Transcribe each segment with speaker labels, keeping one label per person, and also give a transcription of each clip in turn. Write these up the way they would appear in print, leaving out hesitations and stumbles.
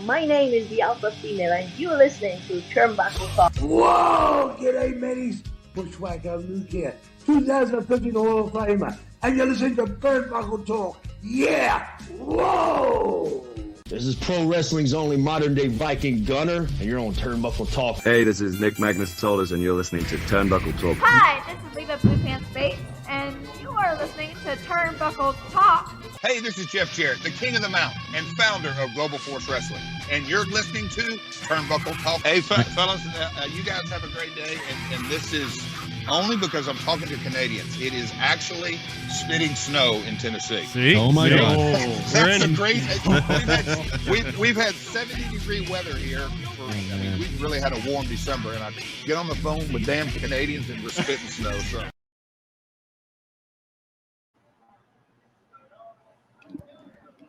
Speaker 1: My name is the Alpha Female, and you're listening to Turnbuckle Talk.
Speaker 2: Whoa! G'day, mateys. Bushwhacker Luke here, 2015 Hall of Famer, and you're listening to Turnbuckle Talk. Yeah! Whoa!
Speaker 3: This is pro wrestling's only modern-day Viking Gunner, and you're on Turnbuckle Talk.
Speaker 4: Hey, this is Nick Magnus Solis, and you're listening to Turnbuckle Talk.
Speaker 5: Hi, this is Leva Blue Pants Bates, and you are listening to Turnbuckle Talk.
Speaker 6: Hey, this is Jeff Jarrett, the king of the mountain and founder of Global Force Wrestling, and you're listening to Turnbuckle Talk. Hey, fellas, you guys have a great day, and this is only because I'm talking to Canadians. It is actually spitting snow in Tennessee.
Speaker 7: See? Oh my God!
Speaker 6: That's a crazy. We've had 70-degree weather here. We've really had a warm December, and I get on the phone with damn Canadians and we're spitting snow. So.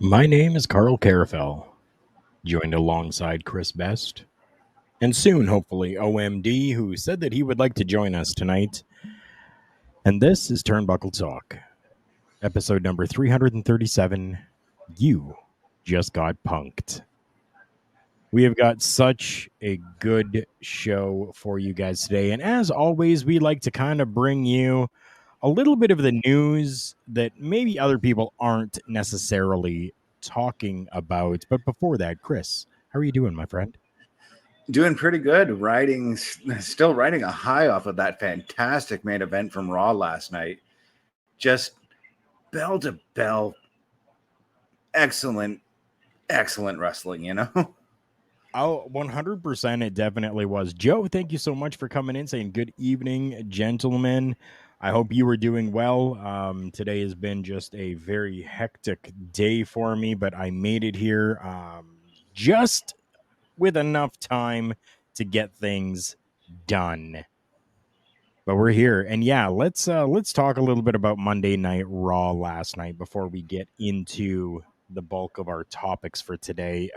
Speaker 7: My name is Carl Carafel, joined alongside Chris Best, and soon, hopefully, OMD, who said that he would like to join us tonight. And this is Turnbuckle Talk, episode number 337, You Just Got Punked. We have got such a good show for you guys today, and as always, we like to kind of bring you a little bit of the news that maybe other people aren't necessarily talking about. But before that, Chris, how are you doing, my friend?
Speaker 8: Doing pretty good. Still riding a high off of that fantastic main event from Raw last night. Just bell to bell. Excellent wrestling, you know?
Speaker 7: Oh, 100% it definitely was. Joe, thank you so much for coming in, saying good evening, gentlemen. I hope you were doing well. Today has been just a very hectic day for me, but I made it here just with enough time to get things done. But we're here, and yeah, let's talk a little bit about Monday Night Raw last night before we get into the bulk of our topics for today.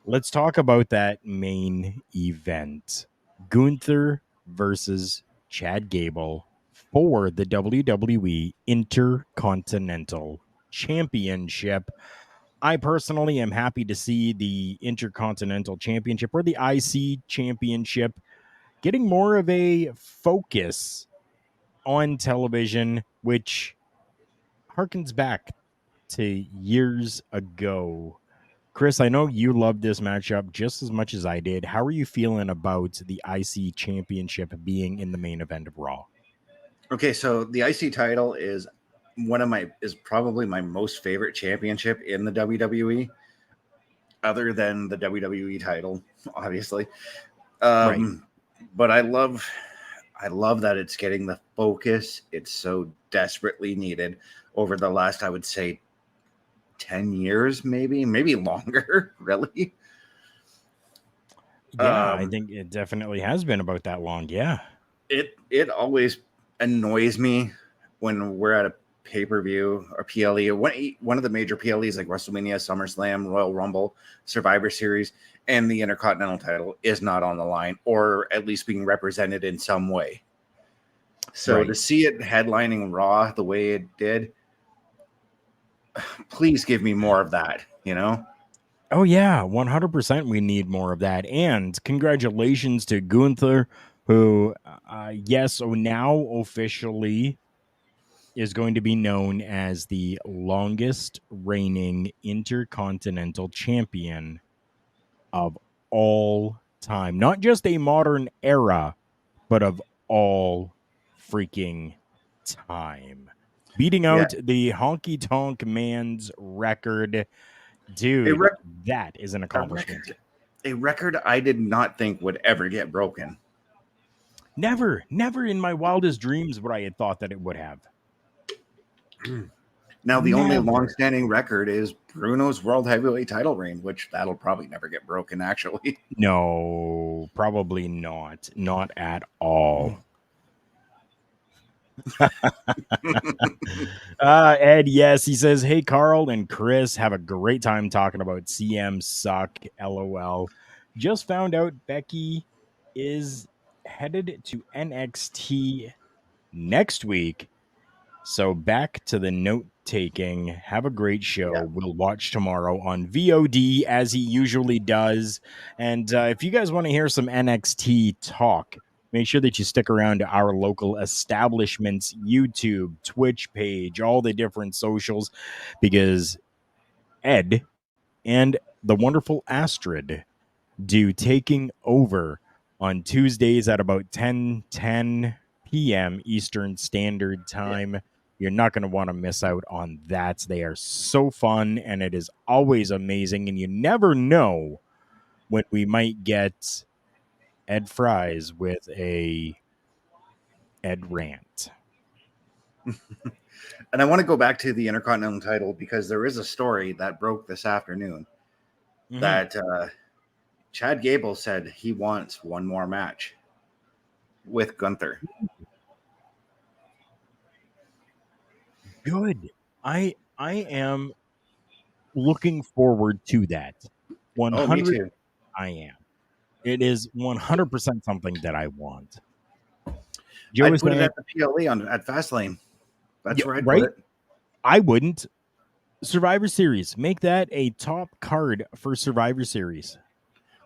Speaker 7: Let's talk about that main event. Gunther versus Chad Gable for the WWE Intercontinental Championship. I personally am happy to see the Intercontinental Championship or the IC Championship getting more of a focus on television, which harkens back to years ago. Chris, I know you loved this matchup just as much as I did. How are you feeling about the IC Championship being in the main event of Raw?
Speaker 8: Okay, so the IC title is probably my most favorite championship in the WWE, other than the WWE title, obviously.
Speaker 7: Right.
Speaker 8: But I love that it's getting the focus it's so desperately needed over the last, I would say, 10 years, maybe longer, really.
Speaker 7: Yeah, I think it definitely has been about that long. Yeah.
Speaker 8: It always annoys me when we're at a pay-per-view or PLE, or one of the major PLEs like WrestleMania, SummerSlam, Royal Rumble, Survivor Series, and the Intercontinental title is not on the line, or at least being represented in some way. So to see it headlining Raw the way it did, please give me more of that, you know?
Speaker 7: Oh, yeah, 100% we need more of that. And congratulations to Gunther, who, now officially is going to be known as the longest reigning Intercontinental Champion of all time. Not just a modern era, but of all freaking time. Beating out the Honky Tonk Man's record. Dude, that is an accomplishment.
Speaker 8: A record I did not think would ever get broken.
Speaker 7: Never in my wildest dreams would I have thought that it would have.
Speaker 8: Now, the only long-standing record is Bruno's World Heavyweight title reign, which that'll probably never get broken, actually.
Speaker 7: No, probably not. Not at all. Ed, yes, he says, hey, Carl and Chris, have a great time talking about CM suck, LOL. Just found out Becky is headed to NXT next week. So back to the note taking. Have a great show. Yeah. We'll watch tomorrow on VOD as he usually does. And if you guys want to hear some NXT talk, make sure that you stick around to our local establishment's YouTube, Twitch page, all the different socials, because Ed and the wonderful Astrid do Taking Over on Tuesdays at about 10 p.m. Eastern Standard Time. Yeah. You're not going to want to miss out on that. They are so fun, and it is always amazing, and you never know when we might get Ed Fries with a Ed rant.
Speaker 8: And I want to go back to the Intercontinental title because there is a story that broke this afternoon that Chad Gable said he wants one more match with Gunther.
Speaker 7: Good. I am looking forward to that. 100.
Speaker 8: Oh, me too.
Speaker 7: I am. It is 100% something that I want.
Speaker 8: I'd put it at the PLE at Fastlane. That's where I'd put it.
Speaker 7: I wouldn't. Survivor Series. Make that a top card for Survivor Series.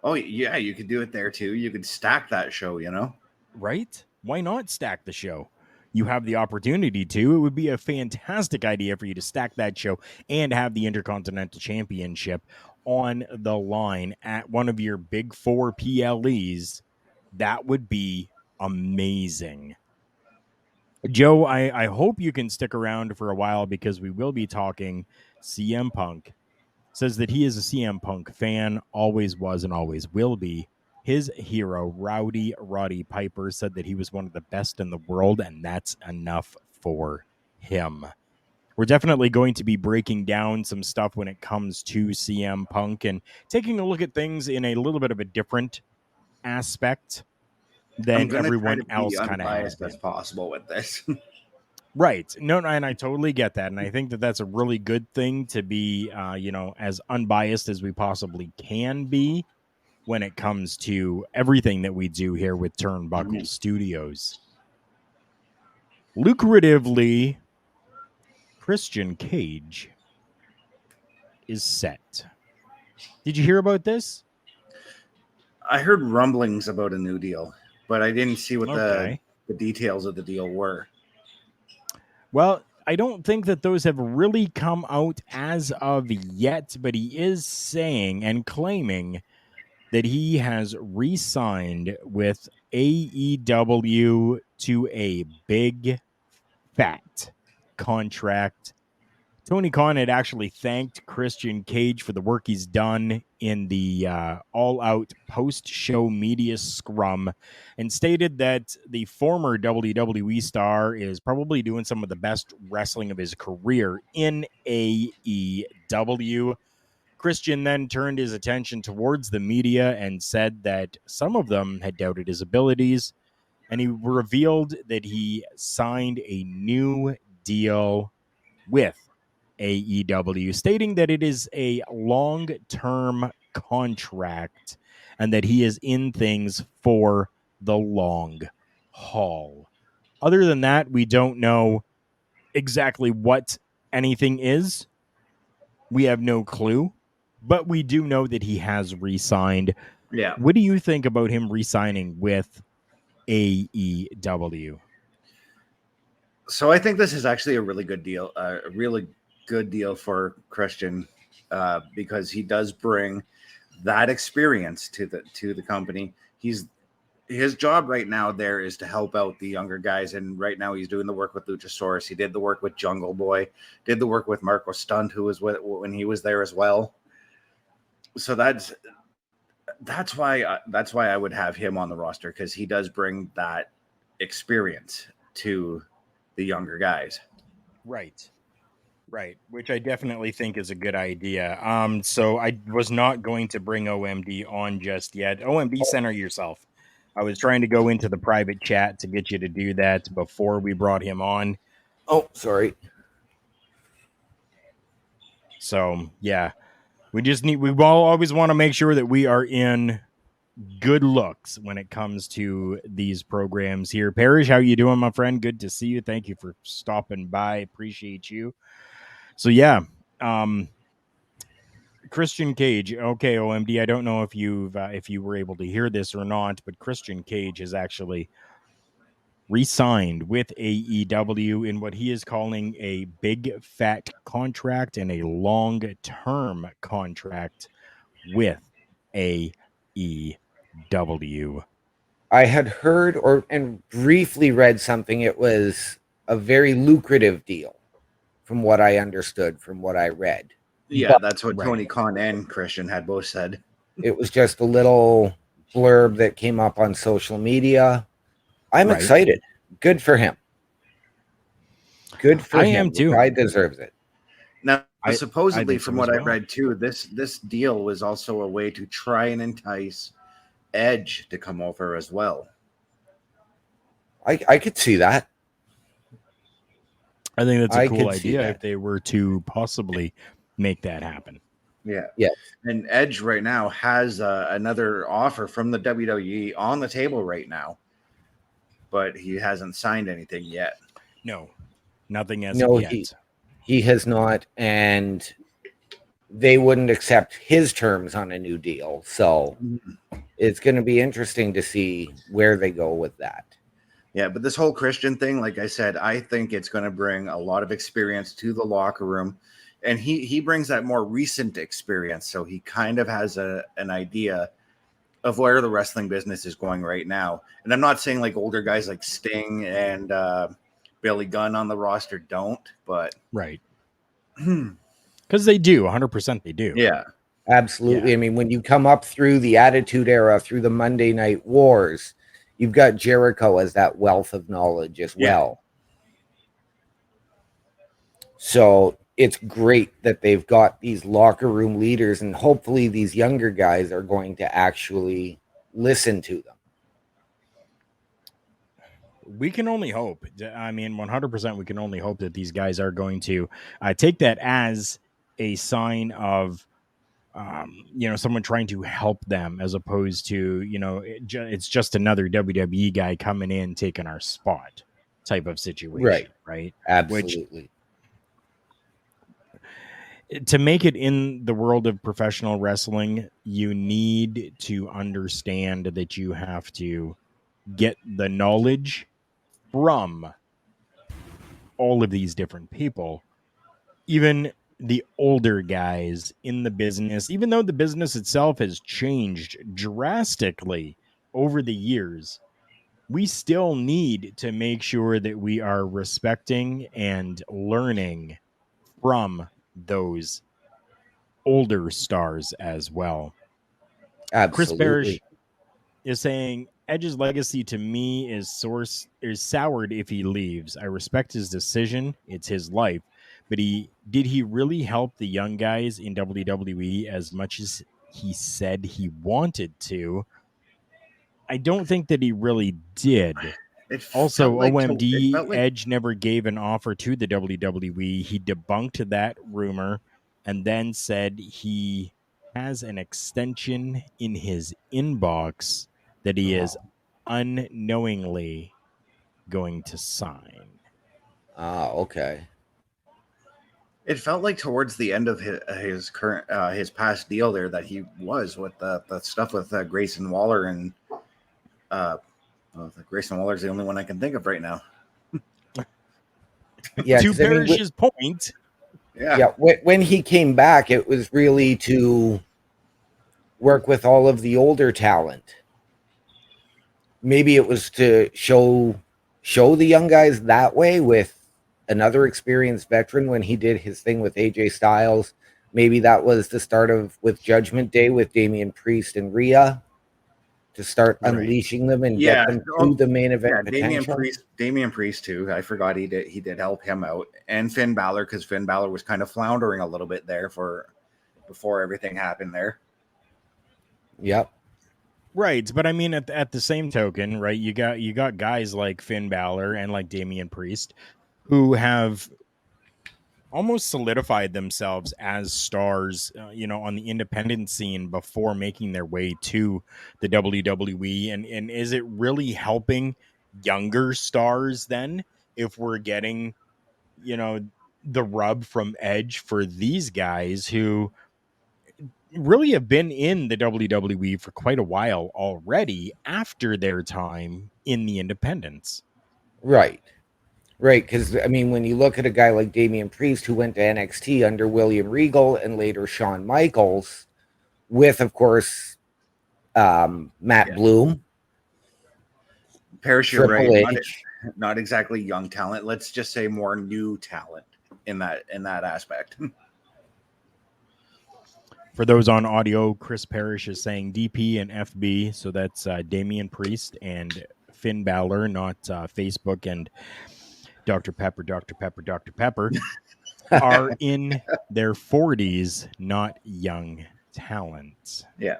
Speaker 8: Oh, yeah, you could do it there, too. You could stack that show, you know?
Speaker 7: Right? Why not stack the show? you have the opportunity to, it would be a fantastic idea for you to stack that show and have the Intercontinental Championship on the line at one of your big 4 PLEs. That would be amazing. Joe, I hope you can stick around for a while because we will be talking CM Punk. Says that he is a CM Punk fan, always was and always will be. His hero, Roddy Piper, said that he was one of the best in the world, and that's enough for him. We're definitely going to be breaking down some stuff when it comes to CM Punk and taking a look at things in a little bit of a different aspect than everyone else kind of has
Speaker 8: as possible with this.
Speaker 7: Right. No, and I totally get that. And I think that that's a really good thing to be, as unbiased as we possibly can be when it comes to everything that we do here with Turnbuckle Studios. Lucratively, Christian Cage is set. Did you hear about this?
Speaker 8: I heard rumblings about a new deal, but I didn't see what the details of the deal were.
Speaker 7: Well, I don't think that those have really come out as of yet, but he is saying and claiming that he has re-signed with AEW to a big, fat contract. Tony Khan had actually thanked Christian Cage for the work he's done in the all-out post-show media scrum and stated that the former WWE star is probably doing some of the best wrestling of his career in AEW. Christian then turned his attention towards the media and said that some of them had doubted his abilities, and he revealed that he signed a new deal with AEW, stating that it is a long-term contract and that he is in things for the long haul. Other than that, we don't know exactly what anything is. We have no clue, but we do know that he has re-signed.
Speaker 8: Yeah.
Speaker 7: What do you think about him re-signing with AEW?
Speaker 8: So I think this is actually a really good deal, a really good deal for Christian, because he does bring that experience to the company. His job right now there is to help out the younger guys, and right now he's doing the work with Luchasaurus. He did the work with Jungle Boy, did the work with Marco Stunt, who was when he was there as well. So that's why I would have him on the roster, because he does bring that experience to the younger guys.
Speaker 7: Right, which I definitely think is a good idea. So I was not going to bring OMD on just yet. OMD, center yourself. I was trying to go into the private chat to get you to do that before we brought him on.
Speaker 8: Oh, sorry.
Speaker 7: So yeah, we always want to make sure that we are in good looks when it comes to these programs here. Parrish, how you doing, my friend? Good to see you. Thank you for stopping by. Appreciate you. So yeah, Christian Cage. Okay, OMD. I don't know if you were able to hear this or not, but Christian Cage has actually re-signed with AEW in what he is calling a big fat contract and a long-term contract with AEW.
Speaker 9: I had heard and briefly read something. It was a very lucrative deal, from what I understood, from what I read.
Speaker 8: Yeah, that's what Tony Khan and Christian had both said.
Speaker 9: It was just a little blurb that came up on social media. I'm excited. Good for him. Good for him. I am too. The guy deserves it.
Speaker 8: Now, supposedly, from what I read too, this deal was also a way to try and entice Edge to come over as well.
Speaker 9: I could see that.
Speaker 7: I think that's a cool idea if they were to possibly make that happen.
Speaker 8: Yeah. And Edge right now has another offer from the WWE on the table right now, but he hasn't signed anything yet.
Speaker 7: No, nothing as of yet.
Speaker 9: He has not, and they wouldn't accept his terms on a new deal. So it's going to be interesting to see where they go with that.
Speaker 8: Yeah, but this whole Christian thing, like I said, I think it's going to bring a lot of experience to the locker room, and he brings that more recent experience, so he kind of has an idea of where the wrestling business is going right now. And I'm not saying like older guys like Sting and Billy Gunn on the roster don't, but
Speaker 7: right, because they do 100%. They do.
Speaker 8: Yeah,
Speaker 9: absolutely. Yeah. I mean, when you come up through the Attitude Era, through the Monday Night Wars, you've got Jericho as that wealth of knowledge as well. So it's great that they've got these locker room leaders, and hopefully these younger guys are going to actually listen to them.
Speaker 7: We can only hope. I mean, 100%, we can only hope that these guys are going to take that as a sign of, someone trying to help them, as opposed to, it's just another WWE guy coming in, taking our spot type of situation. Right.
Speaker 9: Absolutely.
Speaker 7: To make it in the world of professional wrestling, you need to understand that you have to get the knowledge from all of these different people, even the older guys in the business, even though the business itself has changed drastically over the years. We still need to make sure that we are respecting and learning from those older stars as well.
Speaker 9: Absolutely.
Speaker 7: Chris Parrish is saying Edge's legacy to me is soured if he leaves. I respect his decision. It's his life. But did he really help the young guys in WWE as much as he said he wanted to? I don't think that he really did. Also, OMD, Edge never gave an offer to the WWE. He debunked that rumor and then said he has an extension in his inbox that he is unknowingly going to sign.
Speaker 9: Okay.
Speaker 8: It felt like towards the end of his current his past deal there that he was with the stuff with Grayson Waller, and Grayson Waller's the only one I can think of right now.
Speaker 9: Yeah,
Speaker 7: to Parrish's point.
Speaker 9: Yeah. When he came back, it was really to work with all of the older talent. Maybe it was to show the young guys that way with another experienced veteran when he did his thing with AJ Styles. Maybe that was the start of with Judgment Day with Damian Priest and Rhea to start unleashing them and get them to the main event.
Speaker 8: Damian Priest too. I forgot he did help him out, and Finn Balor, because Finn Balor was kind of floundering a little bit there before everything happened there.
Speaker 9: Yep.
Speaker 7: Right, but I mean, at the same token, right? You got guys like Finn Balor and like Damian Priest who have almost solidified themselves as stars, on the independent scene before making their way to the WWE. And is it really helping younger stars then if we're getting, the rub from Edge for these guys who really have been in the WWE for quite a while already after their time in the independents?
Speaker 9: Right, because, I mean, when you look at a guy like Damian Priest, who went to NXT under William Regal and later Shawn Michaels, with, of course, Matt Bloom.
Speaker 8: Parrish, you're right. Not exactly young talent. Let's just say more new talent in that aspect.
Speaker 7: For those on audio, Chris Parrish is saying DP and FB, so that's Damian Priest and Finn Balor, not Facebook and Dr. Pepper, are in their 40s, not young talents.
Speaker 8: Yeah.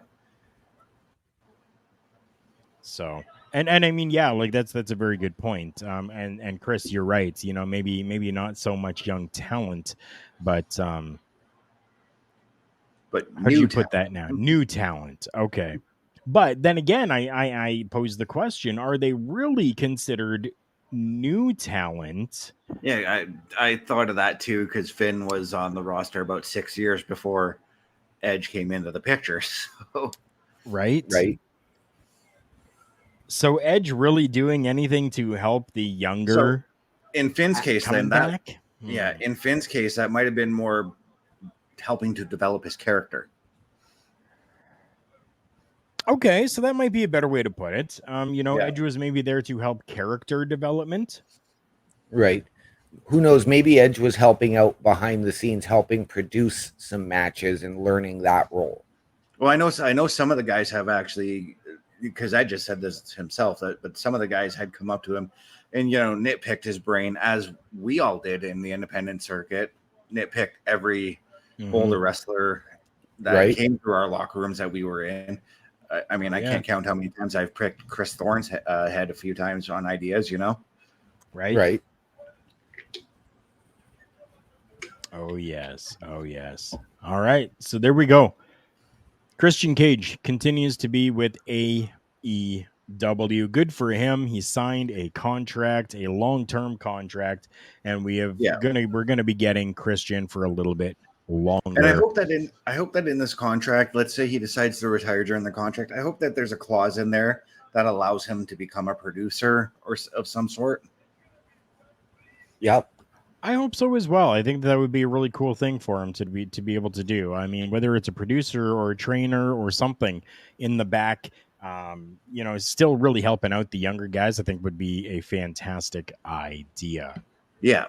Speaker 7: So, and I mean, yeah, like that's a very good point. And Chris, you're right. Maybe not so much young talent, but how do you put that now? New talent. Okay. But then again, I pose the question, are they really considered new talent?
Speaker 8: Yeah, I thought of that too, because Finn was on the roster about 6 years before Edge came into the picture. So
Speaker 7: Right. So Edge really doing anything to help the younger?
Speaker 8: In Finn's case,
Speaker 7: coming
Speaker 8: then
Speaker 7: back?
Speaker 8: yeah, in Finn's case, that might have been more helping to develop his character.
Speaker 7: Okay, so that might be a better way to put it.
Speaker 8: Yeah.
Speaker 7: Edge was maybe there to help character development.
Speaker 9: Right. Who knows? Maybe Edge was helping out behind the scenes, helping produce some matches and learning that role.
Speaker 8: Well, I know some of the guys have actually, because Edge just said this himself, but some of the guys had come up to him and, nitpicked his brain, as we all did in the independent circuit, nitpicked every older wrestler that came through our locker rooms that we were in. I mean, I can't count how many times I've pricked Chris Thorne's head a few times on ideas,
Speaker 7: Right. Oh, yes. All right. So there we go. Christian Cage continues to be with AEW. Good for him. He signed a contract, a long-term contract, and we're gonna be getting Christian for a little bit longer.
Speaker 8: And I hope that in this contract, let's say he decides to retire during the contract, I hope that there's a clause in there that allows him to become a producer or of some sort.
Speaker 9: Yep.
Speaker 7: I hope so as well. I think that would be a really cool thing for him to be able to do. I mean, whether it's a producer or a trainer or something in the back, still really helping out the younger guys, I think would be a fantastic idea.
Speaker 8: Yeah.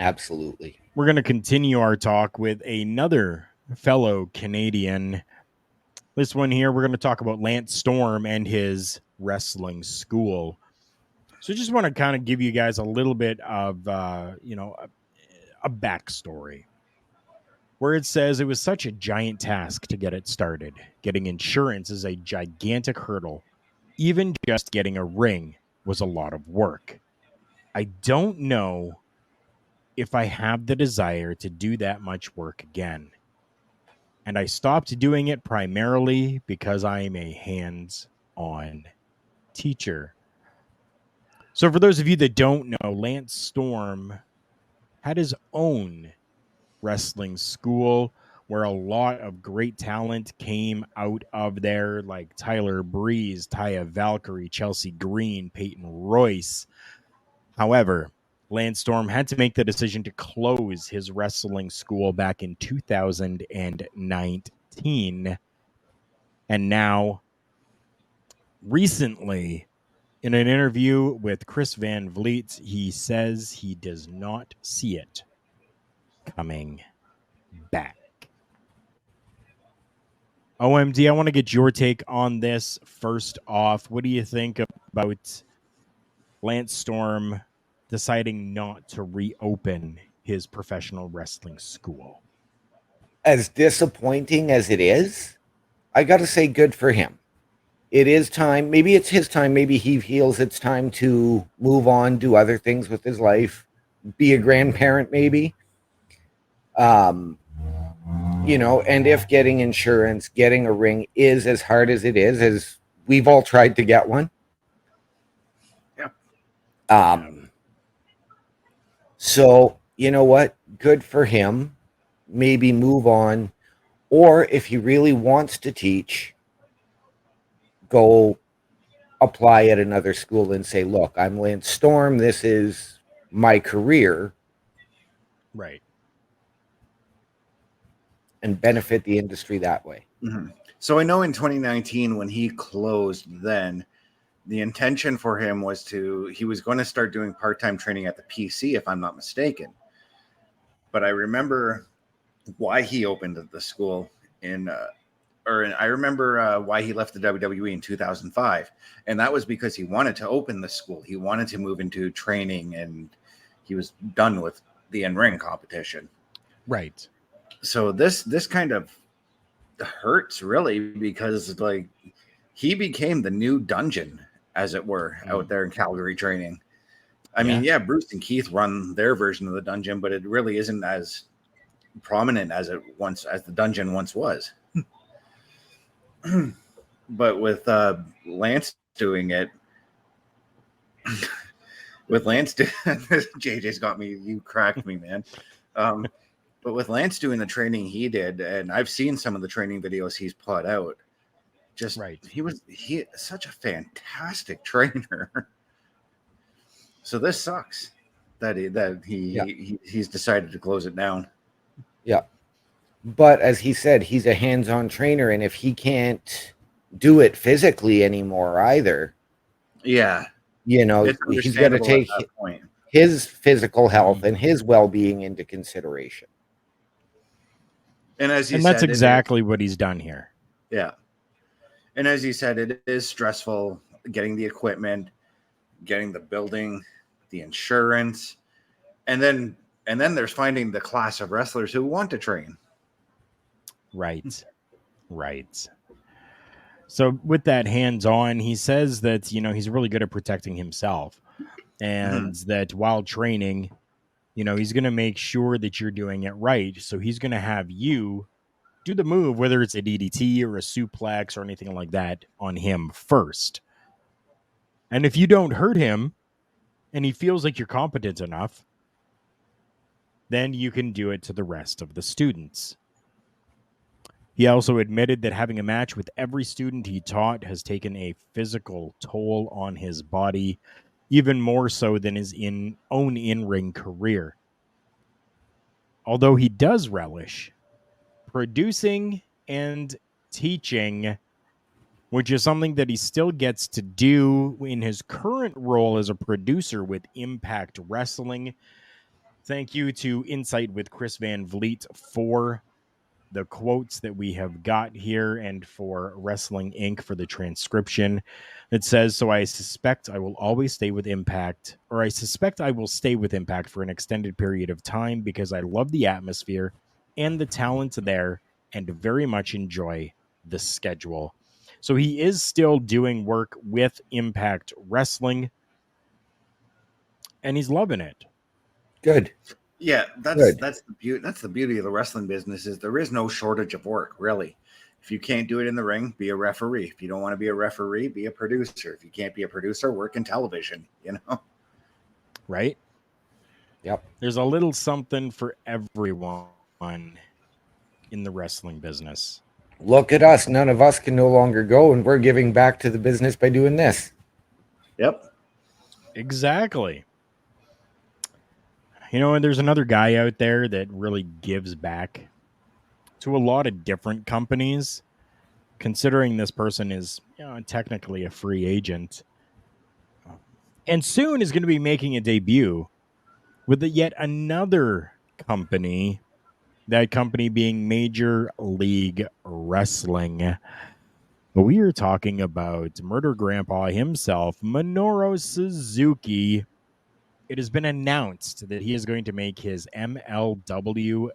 Speaker 9: Absolutely.
Speaker 7: We're going to continue our talk with another fellow Canadian. This one here, we're going to talk about Lance Storm and his wrestling school. So just want to kind of give you guys a little bit of, a backstory where it says it was such a giant task to get it started. Getting insurance is a gigantic hurdle. Even just getting a ring was a lot of work. I don't know if I have the desire to do that much work again. And I stopped doing it primarily because I am a hands-on teacher. So for those of you that don't know, Lance Storm had his own wrestling school where a lot of great talent came out of there, like Tyler Breeze, Taya Valkyrie, Chelsea Green, Peyton Royce. However, Lance Storm had to make the decision to close his wrestling school back in 2019. And now, recently, in an interview with Chris Van Vliet, he says he does not see it coming back. OMD, I want to get your take on this first off. What do you think about Lance Storm deciding not to reopen his professional wrestling school?
Speaker 9: As disappointing as it is, I got to say good for him. It is time. Maybe it's his time. Maybe he feels it's time to move on, do other things with his life, be a grandparent, maybe. And if getting insurance, getting a ring is as hard as it is, as we've all tried to get one.
Speaker 8: Yeah.
Speaker 9: So, you know what? Good for him. Maybe move on. Or if he really wants to teach, go apply at another school and say, look, I'm Lance Storm. This is my career.
Speaker 7: Right.
Speaker 9: And benefit the industry that way.
Speaker 8: Mm-hmm. So I know in 2019, when he closed, then the intention for him was he was going to start doing part-time training at the PC, if I'm not mistaken. But I remember why he opened the school I remember why he left the WWE in 2005. And that was because he wanted to open the school. He wanted to move into training, and he was done with the in-ring competition.
Speaker 7: Right.
Speaker 8: So this kind of hurts, really, because he became the new Dungeon, as it were, out there in Calgary training. I mean, Bruce and Keith run their version of the Dungeon, but it really isn't as prominent as the Dungeon once was. But with Lance doing it, JJ's got me. You cracked me, man. But with Lance doing the training he did, and I've seen some of the training videos he's put out, Just
Speaker 7: Right.
Speaker 8: he such a fantastic trainer. So this sucks that he's decided to close it down.
Speaker 9: Yeah. But as he said, he's a hands-on trainer, and if he can't do it physically anymore either,
Speaker 8: Yeah,
Speaker 9: you know,
Speaker 8: it's
Speaker 9: he's got to
Speaker 8: understandable
Speaker 9: take
Speaker 8: at that point.
Speaker 9: his physical health and his well-being into consideration.
Speaker 8: And as you
Speaker 7: And
Speaker 8: said,
Speaker 7: that's exactly what he's done here.
Speaker 8: Yeah. And as you said, it is stressful getting the equipment, getting the building, the insurance, and then there's finding the class of wrestlers who want to train.
Speaker 7: Right. Right. So with that hands-on, he says that, you know, he's really good at protecting himself, and that while training, you know, he's going to make sure that you're doing it right. So he's going to have you do the move, whether it's a DDT or a suplex or anything like that, on him first. And if you don't hurt him and he feels like you're competent enough, then you can do it to the rest of the students. He also admitted that having a match with every student he taught has taken a physical toll on his body, even more so than his own in-ring career. Although he does relish producing and teaching, which is something that he still gets to do in his current role as a producer with Impact Wrestling. Thank you to Insight with Chris Van Vliet for the quotes that we have got here, and for Wrestling Inc. for the transcription. It says, so I suspect I will always stay with Impact, or I suspect I will stay with Impact for an extended period of time because I love the atmosphere and the talent there and very much enjoy the schedule. So he is still doing work with Impact Wrestling, and he's loving it.
Speaker 9: Good.
Speaker 8: Yeah, that's the beauty of the wrestling business, is there is no shortage of work, really. If you can't do it in the ring, be a referee. If you don't want to be a referee, be a producer. If you can't be a producer, work in television, you know?
Speaker 7: Right?
Speaker 9: Yep.
Speaker 7: There's a little something for everyone in the wrestling business.
Speaker 9: Look at us. None of us can no longer go, and we're giving back to the business by doing this.
Speaker 8: Yep.
Speaker 7: Exactly. You know, and there's another guy out there that really gives back to a lot of different companies, considering this person is, you know, technically a free agent, and soon is going to be making a debut with yet another company, that company being Major League Wrestling. But we are talking about Murder Grandpa himself, Minoru Suzuki. It has been announced that he is going to make his MLW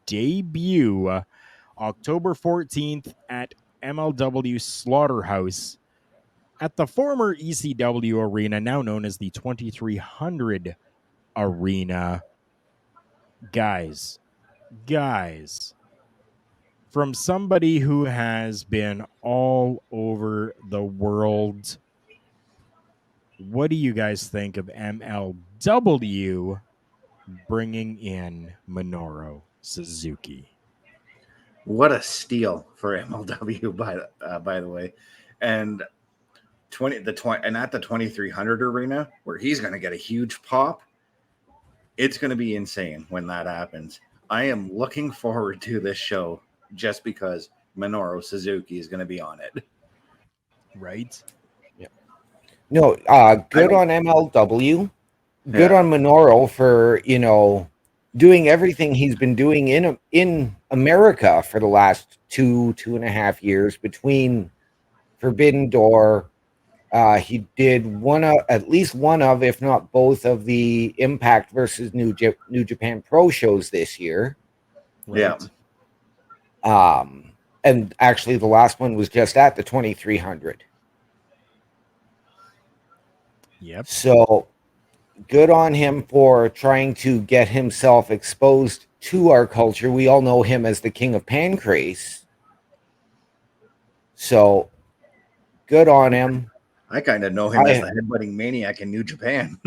Speaker 7: debut October 14th at MLW Slaughterhouse at the former ECW Arena, now known as the 2300 Arena. Guys, from somebody who has been all over the world, what do you guys think of MLW bringing in Minoru Suzuki?
Speaker 8: What a steal for MLW, by the way. And at the 2300 arena, where he's going to get a huge pop, it's going to be insane when that happens. I am looking forward to this show just because Minoru Suzuki is going to be on it.
Speaker 7: Right?
Speaker 9: Yeah. No, good on MLW. Good on Minoru for, you know, doing everything he's been doing in America for the last 2.5 years between Forbidden Door. He did at least one of, if not both, of the Impact versus New Japan Pro shows this year.
Speaker 8: Right.
Speaker 9: Yeah. And actually, the last one was just at the 2300.
Speaker 7: Yep.
Speaker 9: So good on him for trying to get himself exposed to our culture. We all know him as the King of Pancrase. So good on him.
Speaker 8: I kind of know him as the headbutting maniac in New Japan.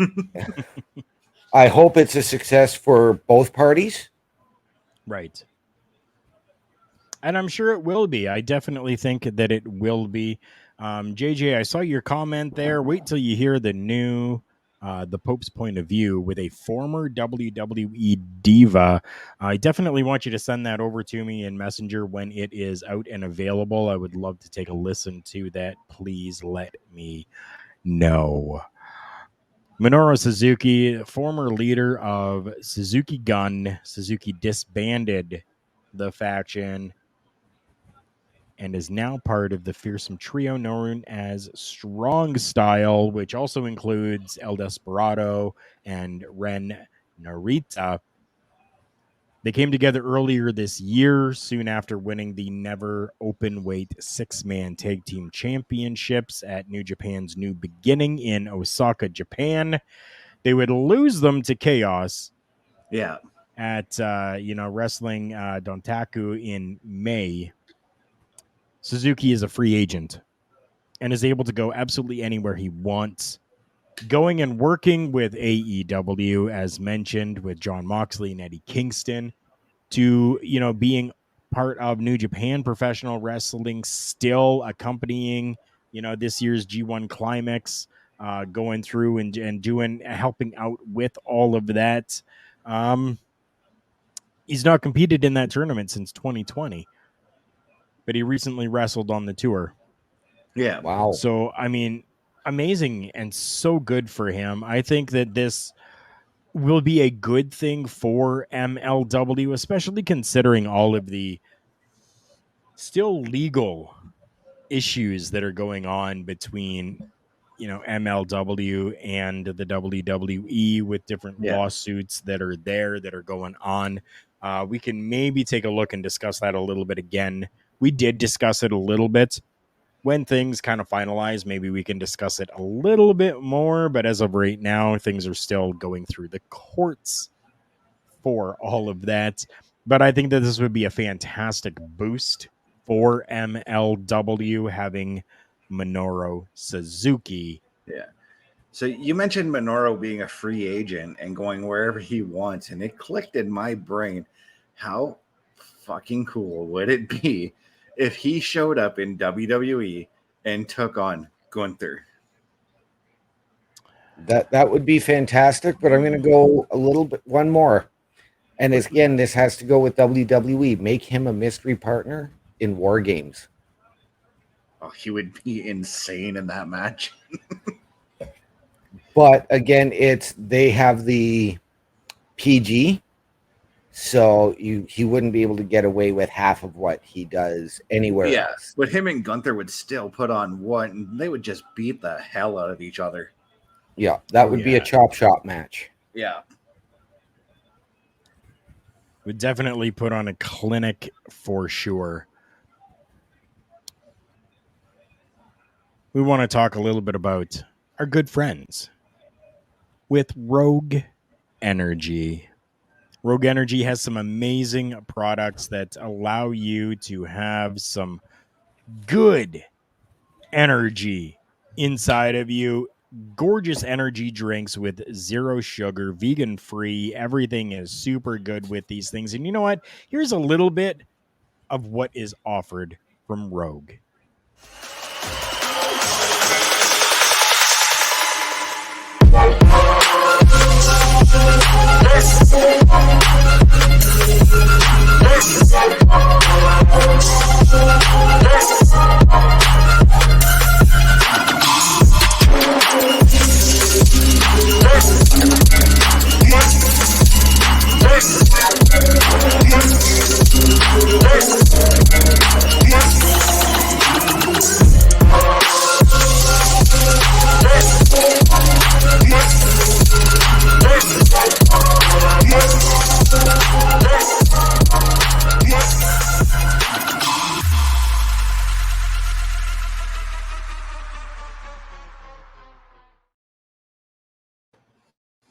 Speaker 9: I hope it's a success for both parties.
Speaker 7: Right. And I'm sure it will be. I definitely think that it will be. JJ, I saw your comment there. Wait till you hear the new The Pope's Point of View with a former WWE diva. I definitely want you to send that over to me in Messenger when it is out and available. I would love to take a listen to that. Please let me know. Minoru Suzuki, former leader of Suzuki Gun. Suzuki disbanded the faction and is now part of the fearsome trio known as Strong Style, which also includes El Desperado and Ren Narita. They came together earlier this year, soon after winning the Never Openweight six-man tag team championships at New Japan's New Beginning in Osaka, Japan. They would lose them to Chaos.
Speaker 8: Yeah.
Speaker 7: At Wrestling Dontaku in May. Suzuki is a free agent and is able to go absolutely anywhere he wants. Going and working with AEW, as mentioned, with John Moxley and Eddie Kingston, to, being part of New Japan Professional Wrestling, still accompanying, this year's G1 Climax, going through and helping out with all of that. He's not competed in that tournament since 2020. But he recently wrestled on the tour.
Speaker 8: Yeah.
Speaker 9: Wow.
Speaker 7: So, I mean, amazing and so good for him. I think that this will be a good thing for MLW, especially considering all of the still legal issues that are going on between, MLW and the WWE with different lawsuits that are going on. We can maybe take a look and discuss that a little bit again. We did discuss it a little bit. When things kind of finalize, maybe we can discuss it a little bit more. But as of right now, things are still going through the courts for all of that. But I think that this would be a fantastic boost for MLW having Minoru Suzuki.
Speaker 8: Yeah. So you mentioned Minoru being a free agent and going wherever he wants, and it clicked in my brain. How fucking cool would it be if he showed up in WWE and took on Gunther?
Speaker 9: That would be fantastic, but I'm going to go a little bit one more. And again, this has to go with WWE. Make him a mystery partner in War Games.
Speaker 8: Oh, he would be insane in that match.
Speaker 9: But again, they have the PG, so he wouldn't be able to get away with half of what he does anywhere else.
Speaker 8: But him and Gunther would still put on one, and they would just beat the hell out of each other.
Speaker 9: Yeah, that would be a chop shop match.
Speaker 8: Yeah.
Speaker 7: Would definitely put on a clinic for sure. We want to talk a little bit about our good friends with Rogue Energy. Rogue Energy has some amazing products that allow you to have some good energy inside of you. Gorgeous energy drinks with zero sugar, vegan free. Everything is super good with these things. And you know what? Here's a little bit of what is offered from Rogue.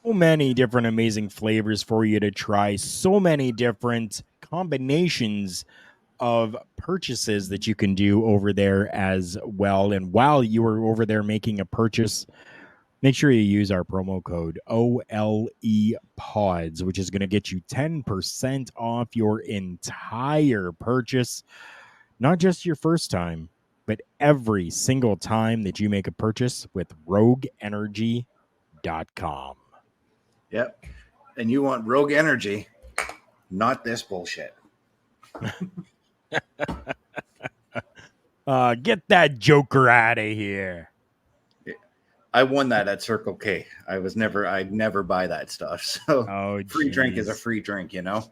Speaker 7: So many different amazing flavors for you to try. So many different combinations of purchases that you can do over there as well. And while you are over there making a purchase, make sure you use our promo code OLEPODS, which is going to get you 10% off your entire purchase. Not just your first time, but every single time that you make a purchase with RogueEnergy.com.
Speaker 8: Yep. And you want Rogue Energy, not this bullshit.
Speaker 7: Get that joker out of here.
Speaker 8: I won that at Circle K. I'd never buy that stuff. So free drink is a free drink, you know?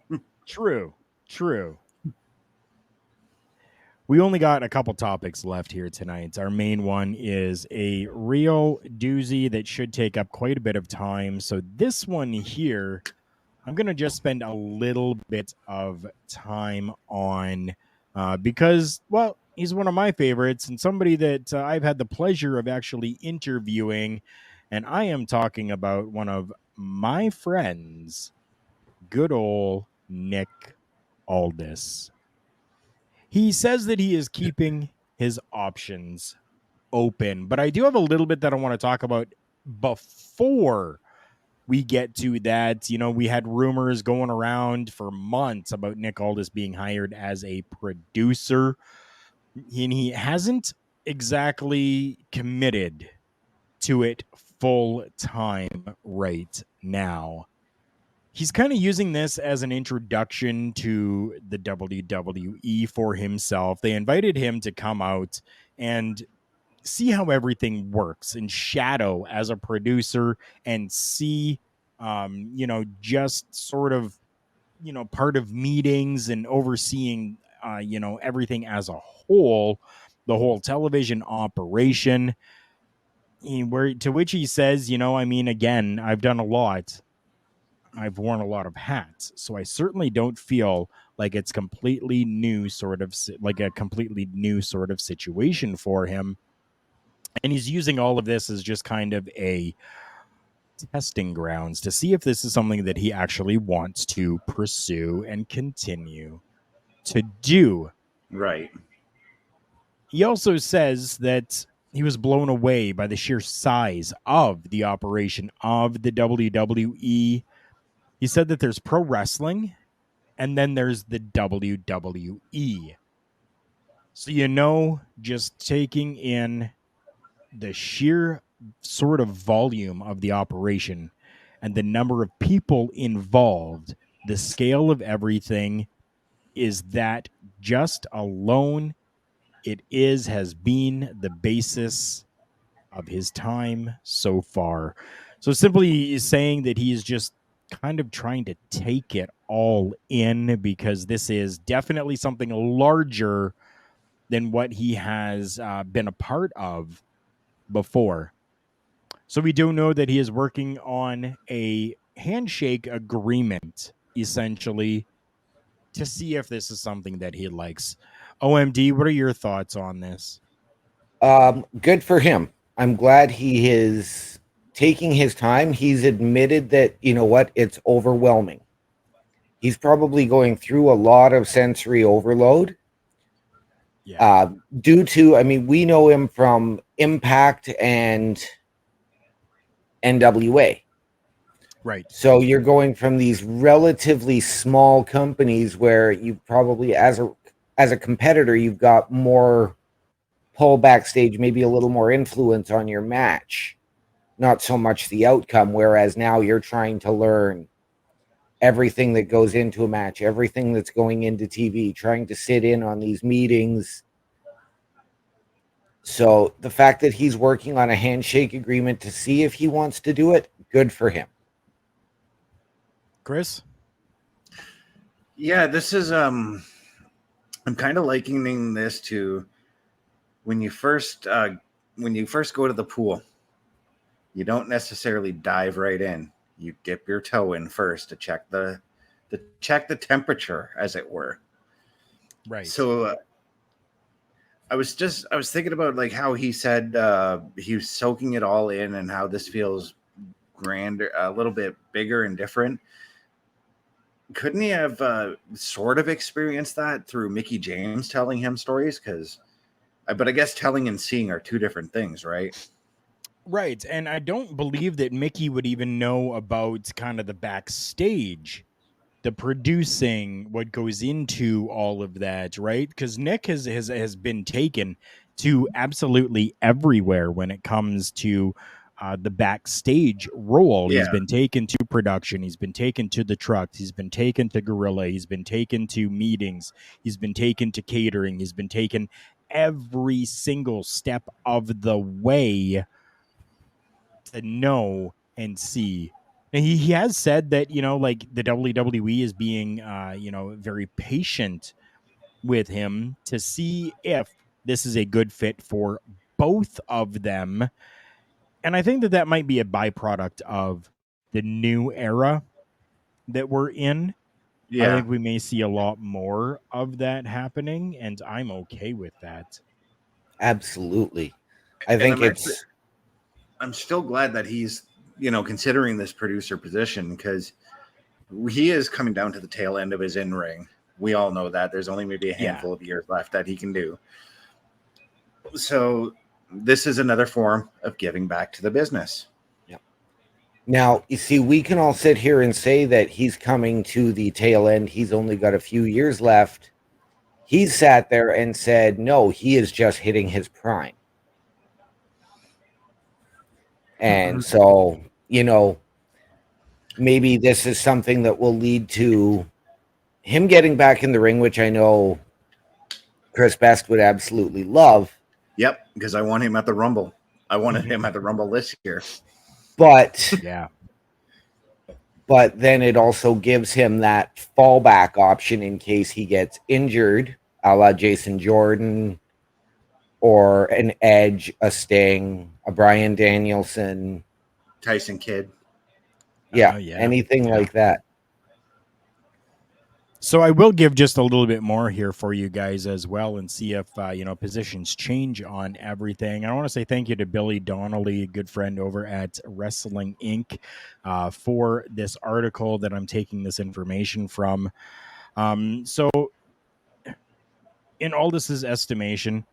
Speaker 7: True. We only got a couple topics left here tonight. Our main one is a real doozy that should take up quite a bit of time. So this one here, I'm going to just spend a little bit of time on because, well, he's one of my favorites and somebody that I've had the pleasure of actually interviewing. And I am talking about one of my friends, good old Nick Aldis. He says that he is keeping his options open, but I do have a little bit that I want to talk about before we get to that. You know, we had rumors going around for months about Nick Aldis being hired as a producer, and he hasn't exactly committed to it full time right now. He's kind of using this as an introduction to the WWE for himself. They invited him to come out and see how everything works and shadow as a producer and see, just sort of, part of meetings and overseeing, everything as a whole, the whole television operation. To which he says, again, I've done a lot. I've worn a lot of hats, so I certainly don't feel like it's completely new, sort of like a completely new sort of situation for him. And he's using all of this as just kind of a testing grounds to see if this is something that he actually wants to pursue and continue to do.
Speaker 8: Right.
Speaker 7: He also says that he was blown away by the sheer size of the operation of the WWE. He said that there's pro wrestling and then there's the WWE. So, just taking in the sheer sort of volume of the operation and the number of people involved, the scale of everything is that just alone has been the basis of his time so far. So simply is saying that he is just kind of trying to take it all in because this is definitely something larger than what he has been a part of before. So we do know that he is working on a handshake agreement, essentially, to see if this is something that he likes. OMD, what are your thoughts on this?
Speaker 9: Good for him. I'm glad he is taking his time. He's admitted that, it's overwhelming. He's probably going through a lot of sensory overload.
Speaker 7: Yeah.
Speaker 9: Due to, we know him from Impact and NWA.
Speaker 7: Right.
Speaker 9: So you're going from these relatively small companies where you probably, as a competitor, you've got more pull backstage, maybe a little more influence on your match, not so much the outcome. Whereas now you're trying to learn everything that goes into a match, everything that's going into TV, trying to sit in on these meetings. So the fact that he's working on a handshake agreement to see if he wants to do it, good for him.
Speaker 7: Chris?
Speaker 8: Yeah, this is I'm kind of likening this to when you first go to the pool. You don't necessarily dive right in. You dip your toe in first to check the temperature, as it were.
Speaker 7: Right.
Speaker 8: So I was thinking about like how he said he was soaking it all in and how this feels grander, a little bit bigger and different. Couldn't he have sort of experienced that through Mickey James telling him stories? But I guess telling and seeing are two different things, right?
Speaker 7: Right. And I don't believe that Mickey would even know about kind of the backstage, the producing, what goes into all of that, right? Because Nick has been taken to absolutely everywhere when it comes to the backstage role. He's
Speaker 8: Yeah.
Speaker 7: been taken to production. He's been taken to the trucks. He's been taken to Gorilla. He's been taken to meetings. He's been taken to catering. He's been taken every single step of the way to know and see. And he has said that, like the WWE is being, very patient with him to see if this is a good fit for both of them. And I think that that might be a byproduct of the new era that we're in. I
Speaker 8: Yeah.
Speaker 7: think we may see a lot more of that happening, and I'm okay with that.
Speaker 9: Absolutely. I
Speaker 8: And
Speaker 9: think it's
Speaker 8: I'm still glad that he's, considering this producer position, because he is coming down to the tail end of his in-ring. We all know that there's only maybe a handful of years left that he can do. So this is another form of giving back to the business.
Speaker 9: now, you see, we can all sit here and say that he's coming to the tail end. He's only got a few years left. He sat there and said, no, he is just hitting his prime. And so, maybe this is something that will lead to him getting back in the ring, which I know Chris Best would absolutely love.
Speaker 8: Yep, because I want him at the Rumble. I wanted him at the Rumble this year.
Speaker 9: But
Speaker 7: yeah.
Speaker 9: But then it also gives him that fallback option in case he gets injured, a la Jason Jordan or an Edge, a Sting, a Bryan Danielson.
Speaker 8: Tyson Kidd.
Speaker 9: Yeah, anything like that.
Speaker 7: So I will give just a little bit more here for you guys as well and see if, positions change on everything. I want to say thank you to Billy Donnelly, a good friend over at Wrestling Inc., for this article that I'm taking this information from. So in Aldis's estimation,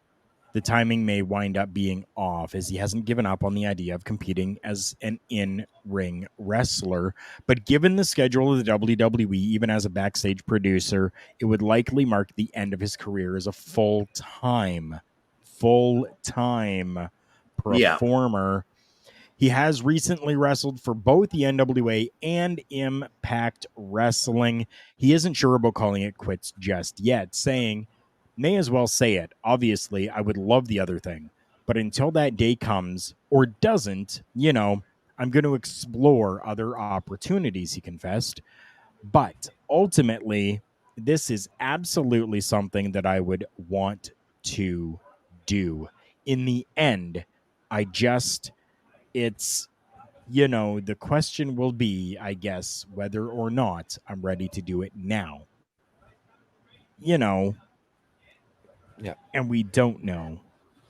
Speaker 7: the timing may wind up being off as he hasn't given up on the idea of competing as an in-ring wrestler. But given the schedule of the WWE, even as a backstage producer, it would likely mark the end of his career as a full-time performer. He has recently wrestled for both the NWA and Impact Wrestling. He isn't sure about calling it quits just yet, saying, may as well say it. Obviously, I would love the other thing. But until that day comes, or doesn't, I'm going to explore other opportunities, he confessed. But ultimately, this is absolutely something that I would want to do. In the end, it's, the question will be, I guess, whether or not I'm ready to do it now.
Speaker 9: Yeah.
Speaker 7: And we don't know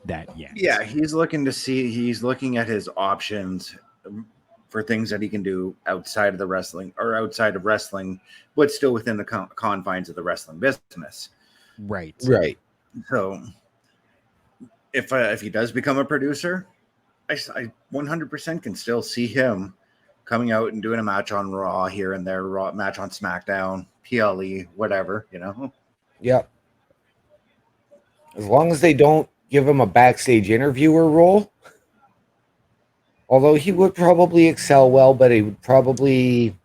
Speaker 7: that yet.
Speaker 8: Yeah, he's looking at his options for things that he can do outside of the wrestling or outside of wrestling, but still within the confines of the wrestling business.
Speaker 7: Right.
Speaker 8: So if he does become a producer, I 100% can still see him coming out and doing a match on Raw here and there, Raw match on SmackDown, PLE, whatever,
Speaker 9: Yep. As long as they don't give him a backstage interviewer role. Although he would probably excel well, but he would probably,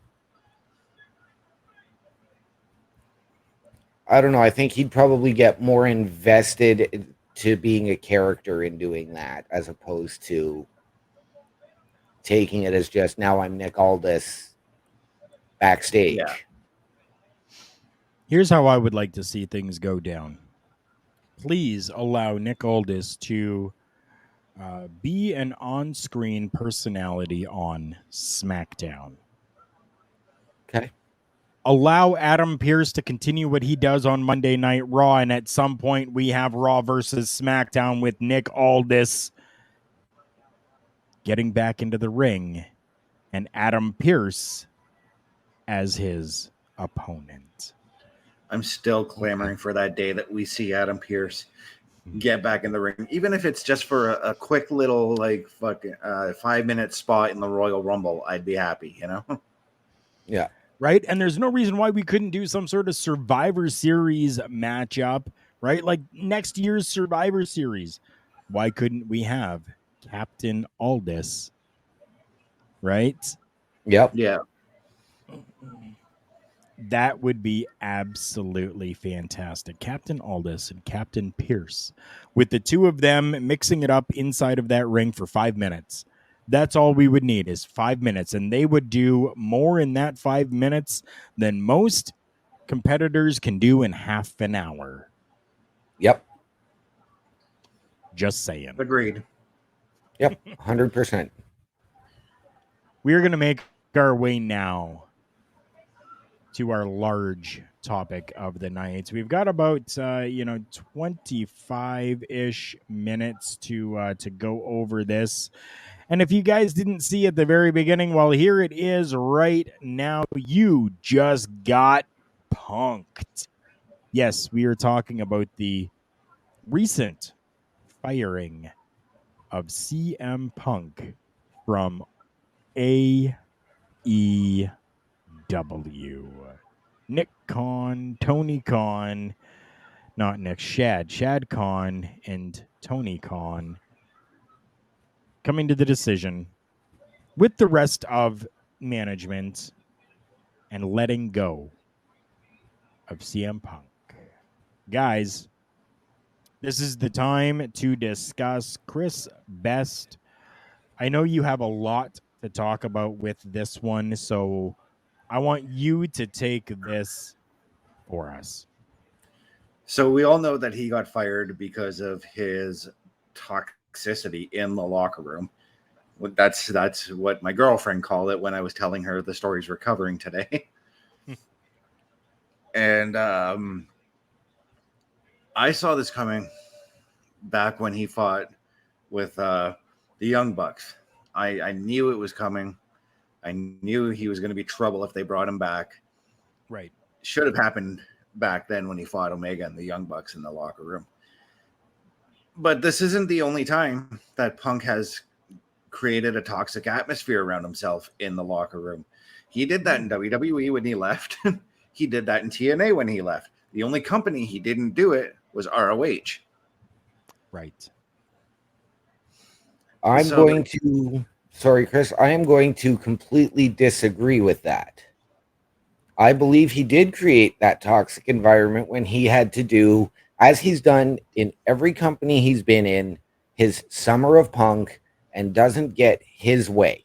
Speaker 9: I don't know, I think he'd probably get more invested to being a character in doing that as opposed to taking it as just, now I'm Nick Aldis backstage.
Speaker 8: Yeah.
Speaker 7: Here's how I would like to see things go down. Please allow Nick Aldis to be an on-screen personality on SmackDown.
Speaker 9: Okay.
Speaker 7: Allow Adam Pearce to continue what he does on Monday Night Raw, and at some point we have Raw versus SmackDown with Nick Aldis getting back into the ring and Adam Pearce as his opponent.
Speaker 8: I'm still clamoring for that day that we see Adam Pearce get back in the ring, even if it's just for a quick little like fucking 5-minute spot in the Royal Rumble. I'd be happy, you know.
Speaker 9: Yeah.
Speaker 7: Right. And there's no reason why we couldn't do some sort of Survivor Series matchup, right? Like next year's Survivor Series. Why couldn't we have Captain Aldis? Right?
Speaker 9: Yep.
Speaker 8: Yeah.
Speaker 7: That would be absolutely fantastic. Captain Aldis and Captain Pierce, with the two of them mixing it up inside of that ring for 5 minutes. That's all we would need is 5 minutes. And they would do more in that 5 minutes than most competitors can do in half an hour.
Speaker 9: Yep.
Speaker 7: Just saying.
Speaker 8: Agreed.
Speaker 9: Yep. 100%.
Speaker 7: We're going to make our way now to our large topic of the night. We've got about 25-ish minutes to go over this. And if you guys didn't see at the very beginning, well, here it is right now. You just got punked. Yes, we are talking about the recent firing of C.M Punk from AEW. Nick Khan, Tony Khan, not Nick, Shad Khan, and Tony Khan coming to the decision with the rest of management and letting go of CM Punk. Guys, this is the time to discuss Chris Best. I know you have a lot to talk about with this one, so I want you to take this for us.
Speaker 8: So we all know that he got fired because of his toxicity in the locker room. That's what my girlfriend called it when I was telling her the stories we're covering today. And I saw this coming back when he fought with the Young Bucks. I knew it was coming. I knew he was going to be trouble if they brought him back.
Speaker 7: Right.
Speaker 8: Should have happened back then when he fought Omega and the Young Bucks in the locker room. But this isn't the only time that Punk has created a toxic atmosphere around himself in the locker room. He did that in WWE when he left. He did that in TNA when he left. The only company he didn't do it was ROH.
Speaker 7: Right.
Speaker 9: Sorry, Chris, I am going to completely disagree with that. I believe he did create that toxic environment when he had to do, as he's done in every company he's been in, his Summer of Punk and doesn't get his way.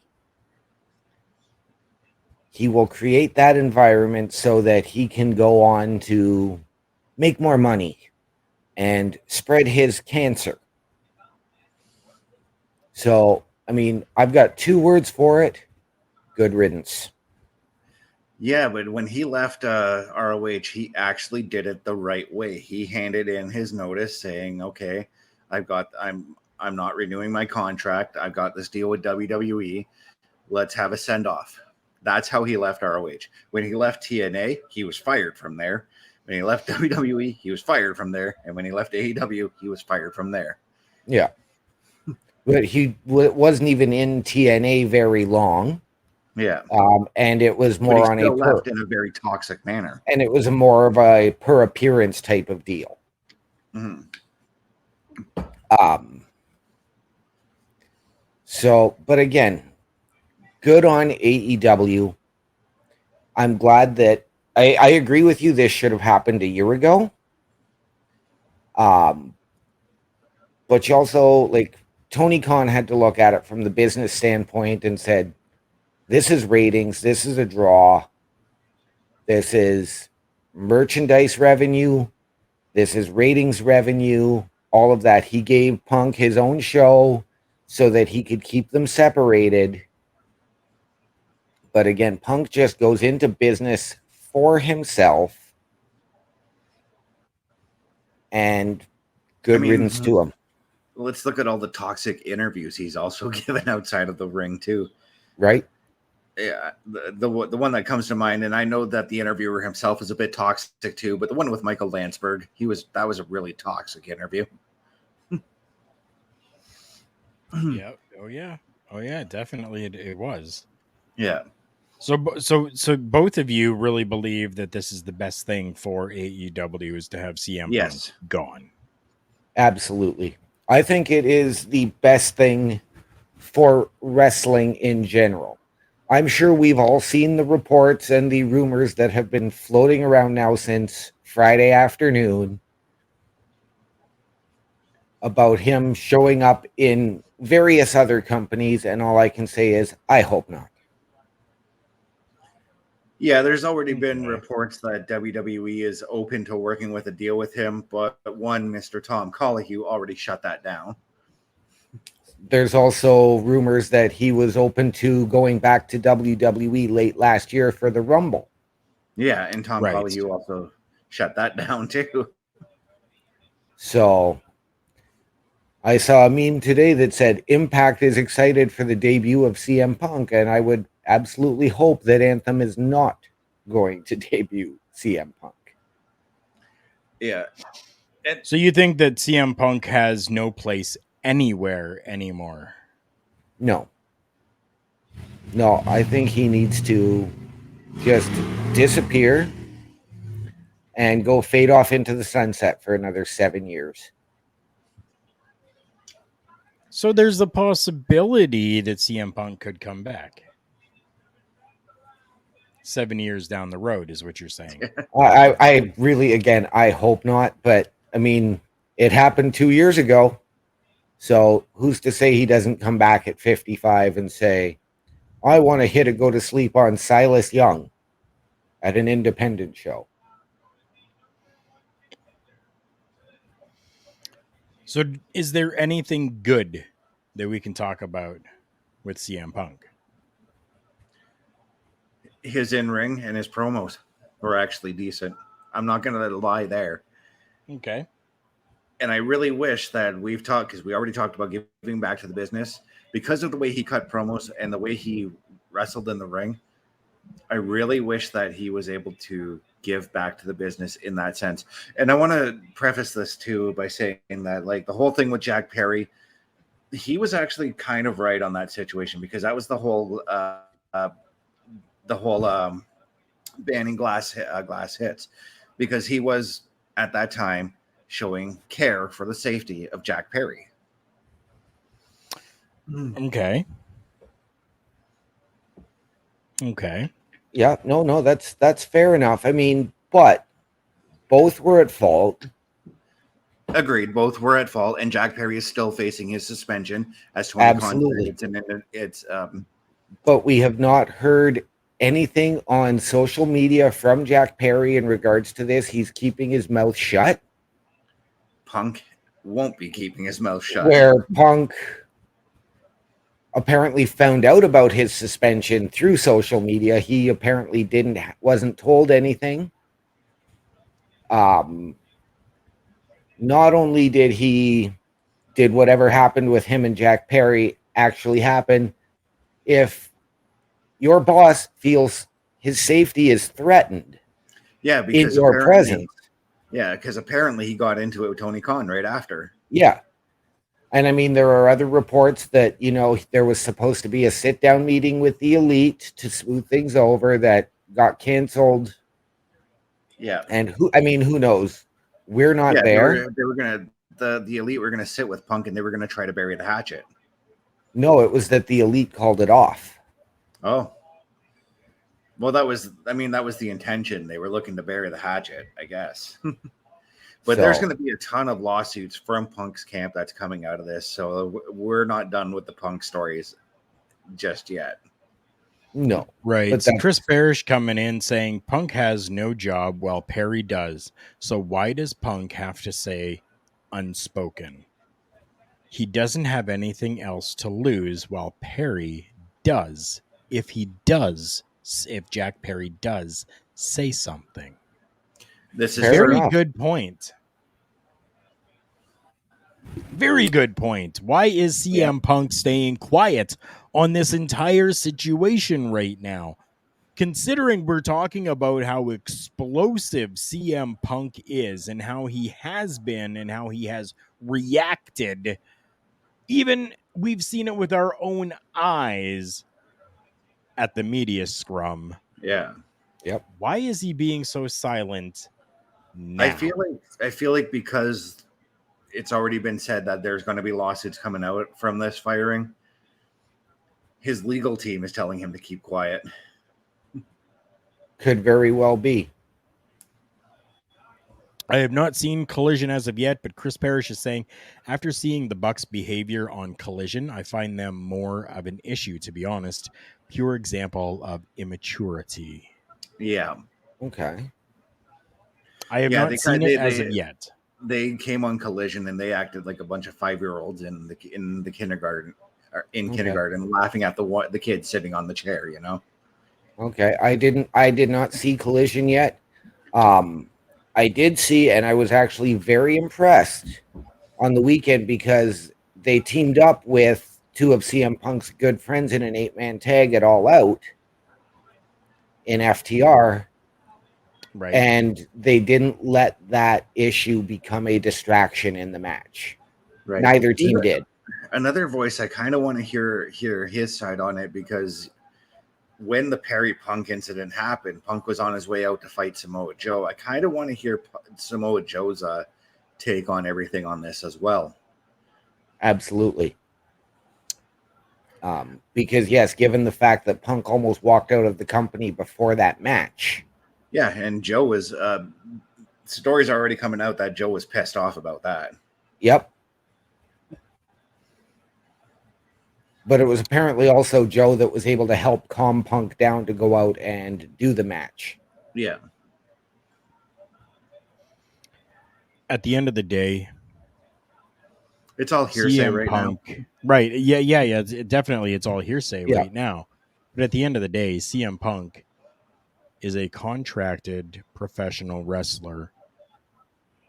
Speaker 9: He will create that environment so that he can go on to make more money and spread his cancer. So, I mean, I've got 2 words for it. Good riddance.
Speaker 8: Yeah, but when he left ROH, he actually did it the right way. He handed in his notice saying, okay, I'm not renewing my contract. I've got this deal with WWE. Let's have a send-off. That's how he left ROH. When he left TNA, he was fired from there. When he left WWE, he was fired from there. And when he left AEW, he was fired from there.
Speaker 9: Yeah. But he wasn't even in TNA very long.
Speaker 8: Yeah.
Speaker 9: And it was more on
Speaker 8: left in a very toxic manner.
Speaker 9: And it was more of a per appearance type of deal.
Speaker 8: Mm-hmm.
Speaker 9: So, but again, good on AEW. I'm glad that I agree with you. This should have happened a year ago. But you also, like, Tony Khan had to look at it from the business standpoint and said, this is ratings, this is a draw, this is merchandise revenue, this is ratings revenue, all of that. He gave Punk his own show so that he could keep them separated. But again, Punk just goes into business for himself, and good riddance to him.
Speaker 8: Let's look at all the toxic interviews he's also given outside of the ring too.
Speaker 9: Right?
Speaker 8: Yeah, the one that comes to mind, and I know that the interviewer himself is a bit toxic too, but the one with Michael Landsberg, that was a really toxic interview.
Speaker 7: Yeah. Oh yeah. Definitely, it was.
Speaker 8: Yeah.
Speaker 7: So both of you really believe that this is the best thing for AEW is to have CM
Speaker 8: Yes.
Speaker 7: Punk gone.
Speaker 9: Absolutely. I think it is the best thing for wrestling in general. I'm sure we've all seen the reports and the rumors that have been floating around now since Friday afternoon about him showing up in various other companies, and all I can say is, I hope not.
Speaker 8: Yeah, there's already been
Speaker 7: Okay.
Speaker 8: reports that WWE is open to working with a deal with him, but one Mr. Tom Collahue already shut that down.
Speaker 9: There's also rumors that he was open to going back to WWE late last year for the Rumble.
Speaker 8: Yeah, and Tom
Speaker 7: Right.
Speaker 8: Collahue also shut that down too.
Speaker 9: So I saw a meme today that said Impact is excited for the debut of CM Punk, and I would absolutely hope that Anthem is not going to debut CM Punk.
Speaker 8: Yeah.
Speaker 7: So you think that CM Punk has no place anywhere anymore?
Speaker 9: No. No, I think he needs to just disappear and go fade off into the sunset for another 7 years.
Speaker 7: So there's the possibility that CM Punk could come back 7 years down the road, is what you're saying.
Speaker 9: I really, again, I hope not, but I mean, it happened 2 years ago. So who's to say he doesn't come back at 55 and say, I want to hit a go to sleep on Silas Young at an independent show?
Speaker 7: So is there anything good that we can talk about with CM Punk?
Speaker 8: His in-ring and his promos were actually decent. I'm not going to lie there.
Speaker 7: Okay.
Speaker 8: And I really wish that we've talked, because we already talked about giving back to the business, because of the way he cut promos and the way he wrestled in the ring. I really wish that he was able to give back to the business in that sense. And I want to preface this too by saying that, like, the whole thing with Jack Perry, he was actually kind of right on that situation, because that was the whole banning glass hits, because he was at that time showing care for the safety of Jack Perry.
Speaker 7: Okay.
Speaker 9: Yeah, no, that's fair enough. I mean, but both were at fault.
Speaker 8: Agreed. Both were at fault, and Jack Perry is still facing his suspension, as Tony Khan said.
Speaker 9: But we have not heard anything on social media from Jack Perry in regards to this. He's keeping his mouth shut.
Speaker 8: Punk won't be keeping his mouth shut.
Speaker 9: Where Punk apparently found out about his suspension through social media. He apparently wasn't told anything. Not only did whatever happened with him and Jack Perry actually happen, if your boss feels his safety is threatened,
Speaker 8: because
Speaker 9: in your presence.
Speaker 8: Yeah, because apparently he got into it with Tony Khan right after.
Speaker 9: Yeah. And I mean, there are other reports that, there was supposed to be a sit-down meeting with the Elite to smooth things over that got canceled.
Speaker 8: Yeah.
Speaker 9: And who knows? We're not there.
Speaker 8: They were going to, the Elite were going to sit with Punk, and they were going to try to bury the hatchet.
Speaker 9: No, it was that the Elite called it off.
Speaker 8: Oh. Well, that was the intention. They were looking to bury the hatchet, I guess. But there's going to be a ton of lawsuits from Punk's camp that's coming out of this. So we're not done with the Punk stories just yet.
Speaker 9: No.
Speaker 7: Right. But Chris Parrish coming in saying Punk has no job while Perry does. So why does Punk have to say unspoken? He doesn't have anything else to lose while Perry does. If Jack Perry does say something.
Speaker 8: This is
Speaker 7: very good point. Very good point. Why is CM Punk staying quiet on this entire situation right now? Considering we're talking about how explosive CM Punk is and how he has been and how he has reacted, even we've seen it with our own eyes at the media scrum.
Speaker 8: Yeah.
Speaker 9: Yep.
Speaker 7: Why is he being so silent now?
Speaker 8: I feel like because it's already been said that there's going to be lawsuits coming out from this firing, his legal team is telling him to keep quiet.
Speaker 9: Could very well be.
Speaker 7: I have not seen Collision as of yet, but Chris Parrish is saying, after seeing the Bucks' behavior on Collision, I find them more of an issue, to be honest. Pure example of immaturity.
Speaker 8: Yeah.
Speaker 9: Okay.
Speaker 7: I have not seen it as of yet.
Speaker 8: They came on Collision and they acted like a bunch of 5-year-olds in the kindergarten, or in kindergarten, laughing at the kid sitting on the chair. You know.
Speaker 9: Okay. I did not see Collision yet. I did see, and I was actually very impressed on the weekend because they teamed up with two of CM Punk's good friends in an 8-man tag at All Out in FTR.
Speaker 7: Right.
Speaker 9: And they didn't let that issue become a distraction in the match.
Speaker 8: Right.
Speaker 9: Neither team did.
Speaker 8: Another voice, I kind of want to hear his side on it, because when the Perry Punk incident happened, Punk was on his way out to fight Samoa Joe. I kind of want to hear Samoa Joe's take on everything on this as well.
Speaker 9: Absolutely. Because, yes, given the fact that Punk almost walked out of the company before that match.
Speaker 8: Yeah, and Joe was stories are already coming out that Joe was pissed off about that.
Speaker 9: Yep. But it was apparently also Joe that was able to help calm Punk down to go out and do the match.
Speaker 8: Yeah.
Speaker 7: At the end of the day,
Speaker 8: it's all hearsay
Speaker 7: CM
Speaker 8: right
Speaker 7: Punk,
Speaker 8: now.
Speaker 7: Right. Yeah. Definitely, it's all hearsay right now. But at the end of the day, CM Punk is a contracted professional wrestler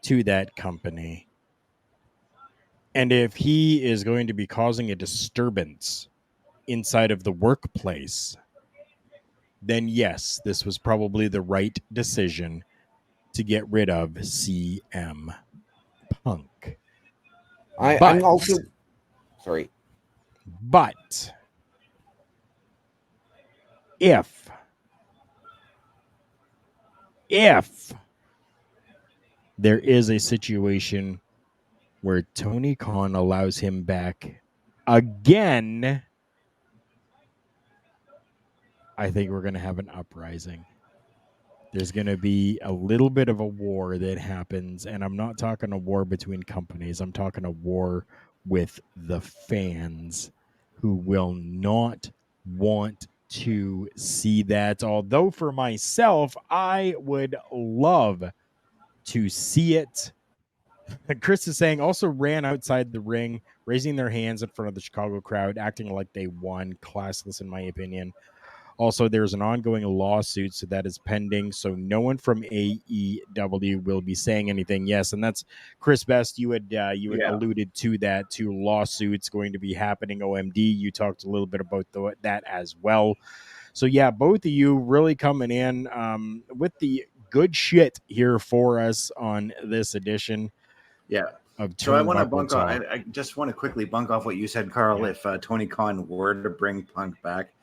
Speaker 7: to that company. And if he is going to be causing a disturbance inside of the workplace, then yes, this was probably the right decision to get rid of CM Punk.
Speaker 9: I'm also sorry.
Speaker 7: But if there is a situation where Tony Khan allows him back again, I think we're going to have an uprising. There's going to be a little bit of a war that happens, and I'm not talking a war between companies. I'm talking a war with the fans who will not want to see that. Although for myself, I would love to see it. Chris is saying also ran outside the ring, raising their hands in front of the Chicago crowd, acting like they won. Classless, in my opinion. Also, there's an ongoing lawsuit, so that is pending. So no one from AEW will be saying anything. Yes, and that's Chris Best. You had alluded to that, to lawsuits going to be happening. OMD, you talked a little bit about that as well. So yeah, both of you really coming in with the good shit here for us on this edition.
Speaker 8: Yeah.
Speaker 7: So
Speaker 8: I want to bunk off. I just want to quickly bunk off what you said, Carl. Yeah. If Tony Khan were to bring Punk back,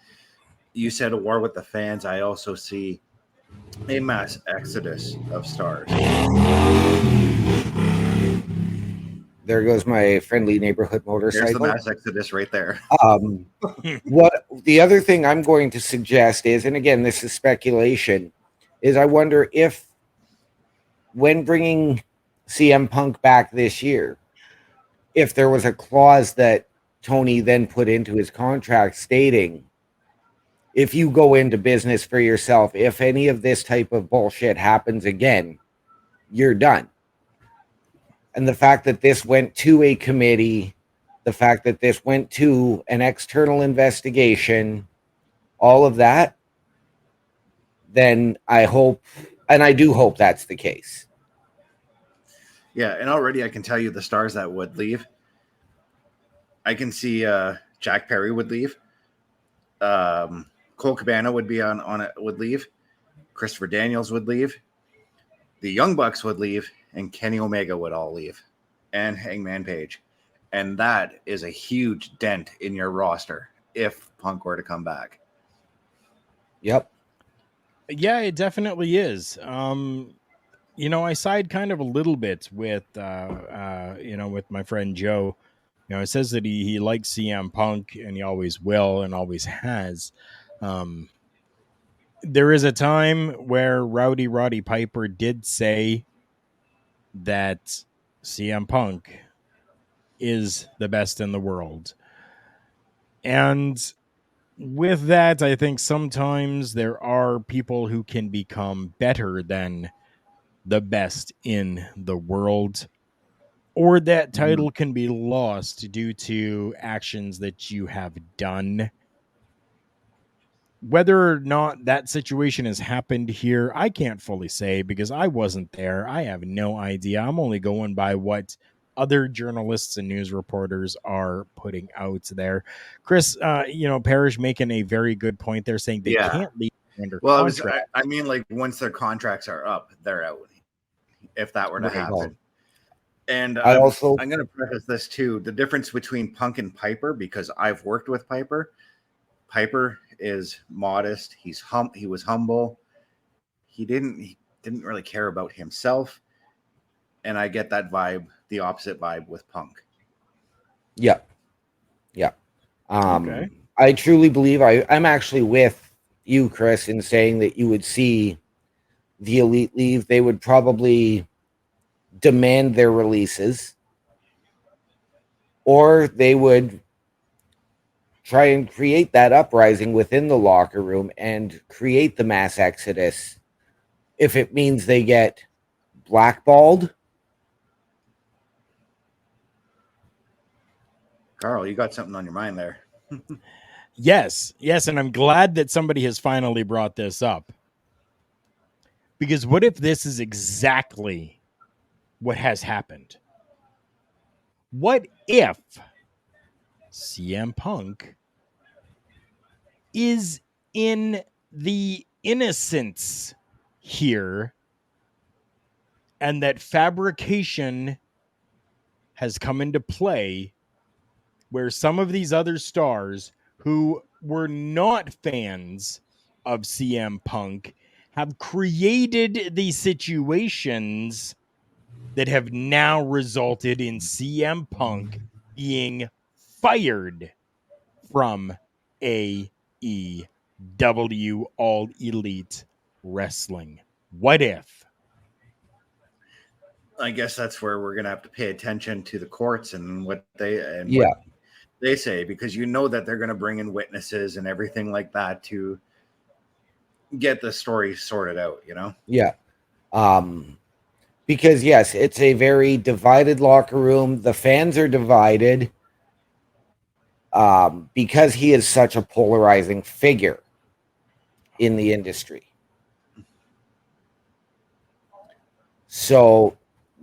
Speaker 8: you said a war with the fans. I also see a mass exodus of stars.
Speaker 9: There goes my friendly neighborhood motorcycle.
Speaker 8: There's the mass exodus right there.
Speaker 9: What the other thing I'm going to suggest is, and again, this is speculation, is I wonder if when bringing CM Punk back this year, if there was a clause that Tony then put into his contract stating, if you go into business for yourself, if any of this type of bullshit happens again, you're done. And the fact that this went to a committee, the fact that this went to an external investigation, all of that, then I hope, and I do hope that's the case.
Speaker 8: Yeah, and already I can tell you the stars that would leave. I can see Jack Perry would leave. Cole Cabana would be on it, would leave. Christopher Daniels would leave. The Young Bucks would leave, and Kenny Omega would all leave, and Hangman Page. And that is a huge dent in your roster if Punk were to come back.
Speaker 9: Yep.
Speaker 7: Yeah, it definitely is. I side kind of a little bit with, with my friend Joe. It says that he likes CM Punk and he always will and always has. There is a time where Rowdy Roddy Piper did say that CM Punk is the best in the world. And with that, I think sometimes there are people who can become better than the best in the world, or that title can be lost due to actions that you have done. Whether or not that situation has happened here, I can't fully say because I wasn't there. I have no idea. I'm only going by what other journalists and news reporters are putting out there. Chris, Parrish making a very good point there, saying they can't leave under contract.
Speaker 8: I mean, like once their contracts are up, they're out. If that were to happen. And I'm going to preface this too. The difference between Punk and Piper, because I've worked with Piper. Piper is modest. He was humble. He didn't really care about himself. And I get that vibe, the opposite vibe with Punk.
Speaker 9: Yeah. Yeah.
Speaker 7: Okay.
Speaker 9: I truly believe I'm actually with you, Chris, in saying that you would see the Elite leave. They would probably demand their releases, or they would try and create that uprising within the locker room and create the mass exodus if it means they get blackballed.
Speaker 8: Carl, you got something on your mind there.
Speaker 7: Yes, and I'm glad that somebody has finally brought this up. Because what if this is exactly what has happened? What if CM Punk is in the innocence here and that fabrication has come into play where some of these other stars who were not fans of CM Punk have created these situations that have now resulted in CM Punk being fired from AEW, All Elite Wrestling. What if?
Speaker 8: I guess that's where we're going to have to pay attention to the courts and what they say, because you know that they're going to bring in witnesses and everything like that to get the story sorted out,
Speaker 9: Yeah. Because yes, it's a very divided locker room. The fans are divided because he is such a polarizing figure in the industry. So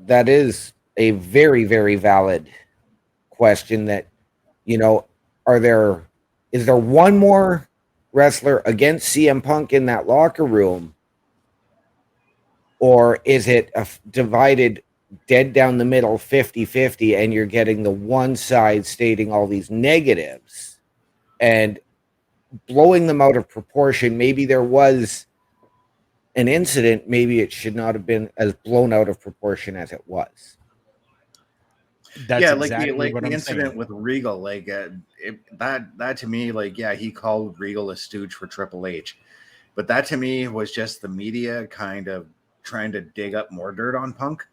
Speaker 9: that is a very, very valid question that, is there one more wrestler against CM Punk in that locker room? Or is it a divided, dead down the middle, 50-50, and you're getting the one side stating all these negatives and blowing them out of proportion? Maybe there was an incident. Maybe it should not have been as blown out of proportion as it was.
Speaker 7: That's exactly
Speaker 8: the incident
Speaker 7: saying.
Speaker 8: with Regal, that to me, he called Regal a stooge for Triple H, but that to me was just the media kind of trying to dig up more dirt on Punk.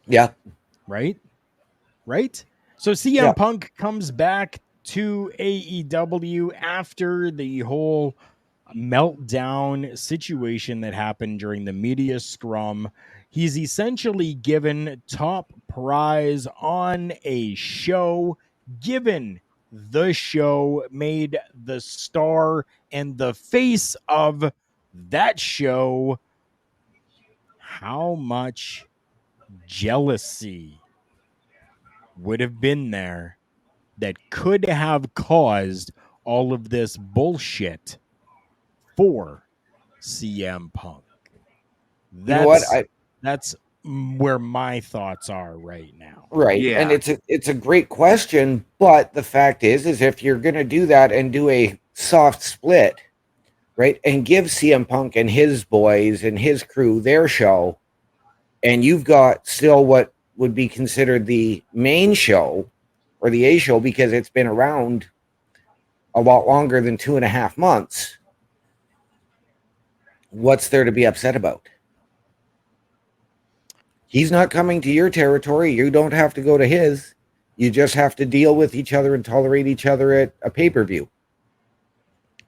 Speaker 9: Yeah.
Speaker 7: Right. So CM Punk comes back to AEW after the whole meltdown situation that happened during the media scrum. He's essentially given top prize on a show, given the show, made the star and the face of that show. How much jealousy would have been there that could have caused all of this bullshit for CM Punk? That's where my thoughts are right now.
Speaker 9: Right.
Speaker 8: Yeah.
Speaker 9: And it's a great question, but the fact is if you're going to do that and do a soft split, right, and give CM Punk and his boys and his crew their show, and you've got still what would be considered the main show or the A show because it's been around a lot longer than 2.5 months, what's there to be upset about? He's not coming to your territory. You don't have to go to his. You just have to deal with each other and tolerate each other at a pay-per-view.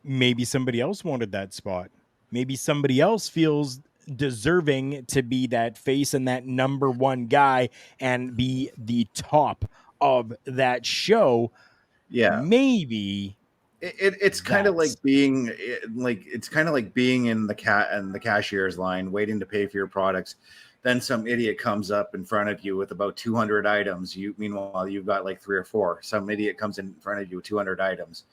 Speaker 7: Maybe somebody else wanted that spot. Maybe somebody else feels deserving to be that face and that number one guy and be the top of that show.
Speaker 8: Yeah.
Speaker 7: Maybe
Speaker 8: it's kind of
Speaker 7: that's-
Speaker 8: like being in the cashier's line waiting to pay for your products. Then some idiot comes up in front of you with about 200 items. Meanwhile, you've got like 3 or 4. Some idiot comes in front of you with 200 items,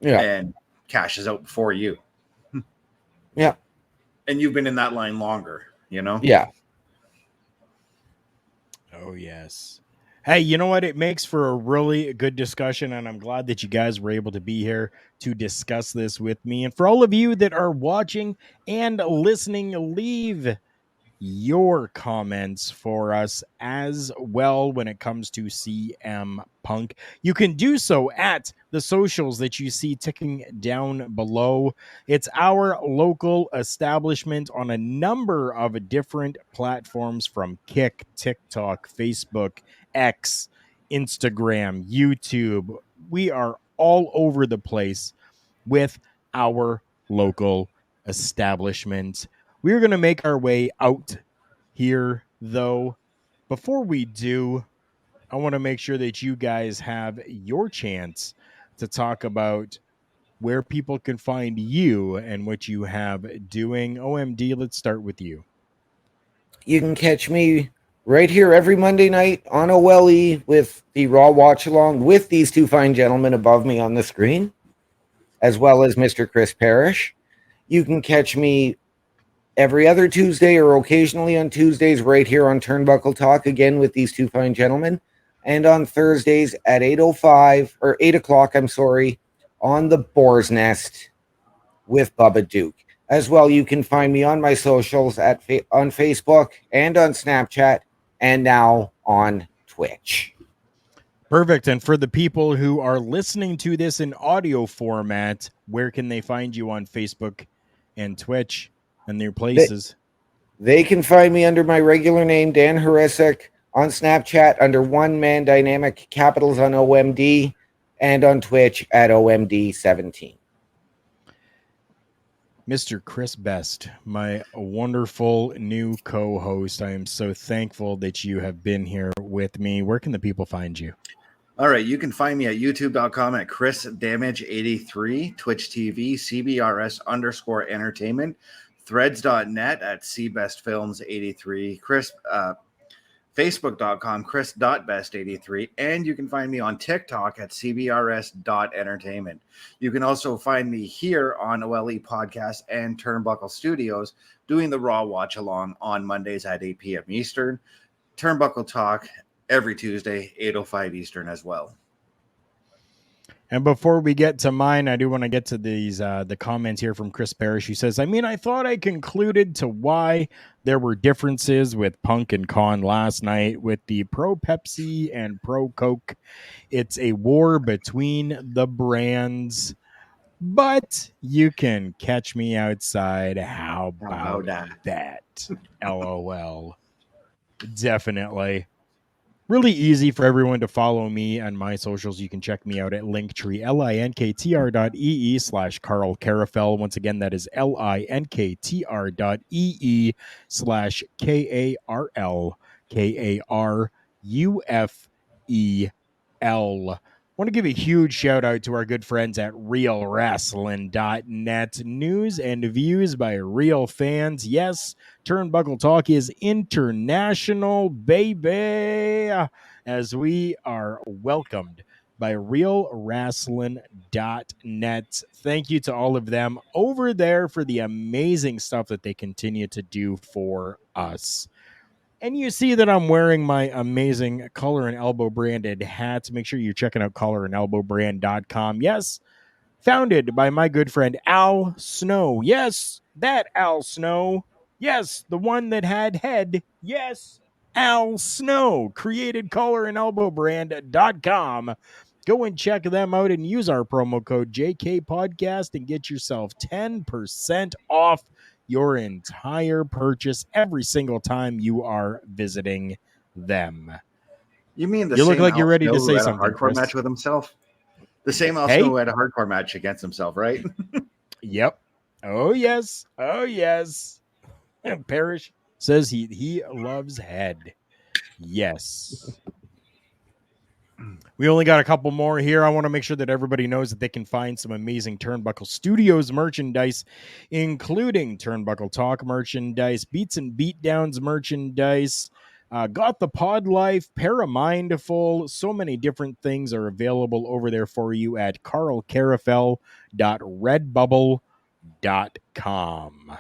Speaker 8: and cashes out before you.
Speaker 9: Yeah,
Speaker 8: and you've been in that line longer.
Speaker 9: Yeah.
Speaker 7: Oh yes. Hey, you know what? It makes for a really good discussion, and I'm glad that you guys were able to be here to discuss this with me. And for all of you that are watching and listening, leave your comments for us as well when it comes to CM Punk. You can do so at the socials that you see ticking down below. It's our local establishment on a number of different platforms from Kick, TikTok, Facebook, X, Instagram, YouTube. We are all over the place with our local establishment. We're going to make our way out here, though. Before we do, I want to make sure that you guys have your chance to talk about where people can find you and what you have doing. OMD, let's start with you.
Speaker 9: You can catch me right here every Monday night on OLE with the Raw Watch Along with these two fine gentlemen above me on the screen, as well as Mr. Chris Parrish. You can catch me every other Tuesday or occasionally on Tuesdays right here on Turnbuckle Talk again with these two fine gentlemen. And on Thursdays at 8:05 or 8 o'clock, on the Boar's Nest with Bubba Duke. As well, you can find me on my socials on Facebook and on Snapchat and now on Twitch.
Speaker 7: Perfect. And for the people who are listening to this in audio format, where can they find you on Facebook and Twitch and their places?
Speaker 9: They can find me under my regular name, Dan Harisik, on Snapchat under One Man Dynamic, capitals on OMD, and on Twitch at OMD17.
Speaker 7: Mr. Chris Best, my wonderful new co-host. I am so thankful that you have been here with me. Where can the people find you?
Speaker 8: All right, you can find me at youtube.com at ChrisDamage83, Twitch TV, CBRS_entertainment, threads.net at CBestFilms83, Facebook.com, Chris.best83, and you can find me on TikTok at CBRS.entertainment. You can also find me here on OLE Podcast and Turnbuckle Studios doing the Raw Watch Along on Mondays at 8 p.m. Eastern. Turnbuckle Talk every Tuesday, 8:05 Eastern as well.
Speaker 7: And before we get to mine, I do want to get to these the comments here from Chris Parrish, who says, I thought I concluded to why there were differences with Punk and Khan last night with the pro-Pepsi and pro-Coke. It's a war between the brands, but you can catch me outside. How about that? LOL. Definitely. Really easy for everyone to follow me on my socials. You can check me out at Linktree, linktr.ee/Karl Karufel. Once again, that is linktr.ee/KARLKARUFEL. I want to give a huge shout out to our good friends at realwrestling.net. News and views by real fans. Yes, Turnbuckle Talk is international, baby, as we are welcomed by realwrestling.net. Thank you to all of them over there for the amazing stuff that they continue to do for us. and you see that I'm wearing my amazing Collar and Elbow branded hats, make sure you're checking out collarandelbowbrand.com. Yes, founded by my good friend Al Snow. Yes, that Al Snow. Yes, the one that had head. Yes, Al Snow. Created collarandelbowbrand.com. Go and check them out and use our promo code JK Podcast and get yourself 10% off your entire purchase every single time you are visiting them.
Speaker 8: You mean the
Speaker 7: You look
Speaker 8: same
Speaker 7: like
Speaker 8: Al
Speaker 7: you're ready
Speaker 8: Snow
Speaker 7: to
Speaker 8: who
Speaker 7: say
Speaker 8: had a
Speaker 7: something,
Speaker 8: hardcore
Speaker 7: Chris.
Speaker 8: match with himself? The same Al
Speaker 7: Hey?
Speaker 8: Snow who had a hardcore match against himself, right?
Speaker 7: Yep. Oh, yes. Oh, yes. Parrish says he loves head. Yes. We only got a couple more here. I want to make sure that everybody knows that they can find some amazing Turnbuckle Studios merchandise, including Turnbuckle Talk merchandise, Beats and Beatdowns merchandise, Got the Pod Life, Paramindful. So many different things are available over there for you at carlcarafel.redbubble.com.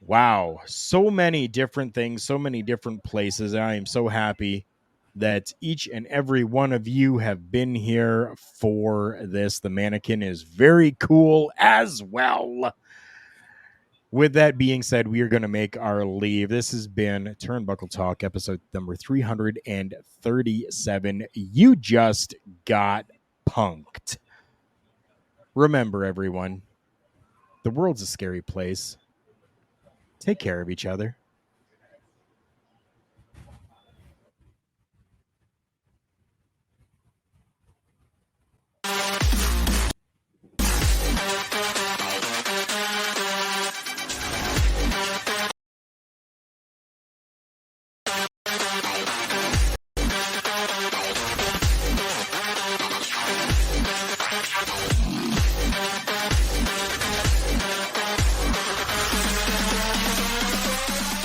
Speaker 7: Wow, so many different things, so many different places. I am so happy that each and every one of you have been here for this. The mannequin is very cool as well. With that being said, we are going to make our leave. This has been Turnbuckle Talk, episode number 337. You just got punked. Remember, everyone, the world's a scary place. Take care of each other.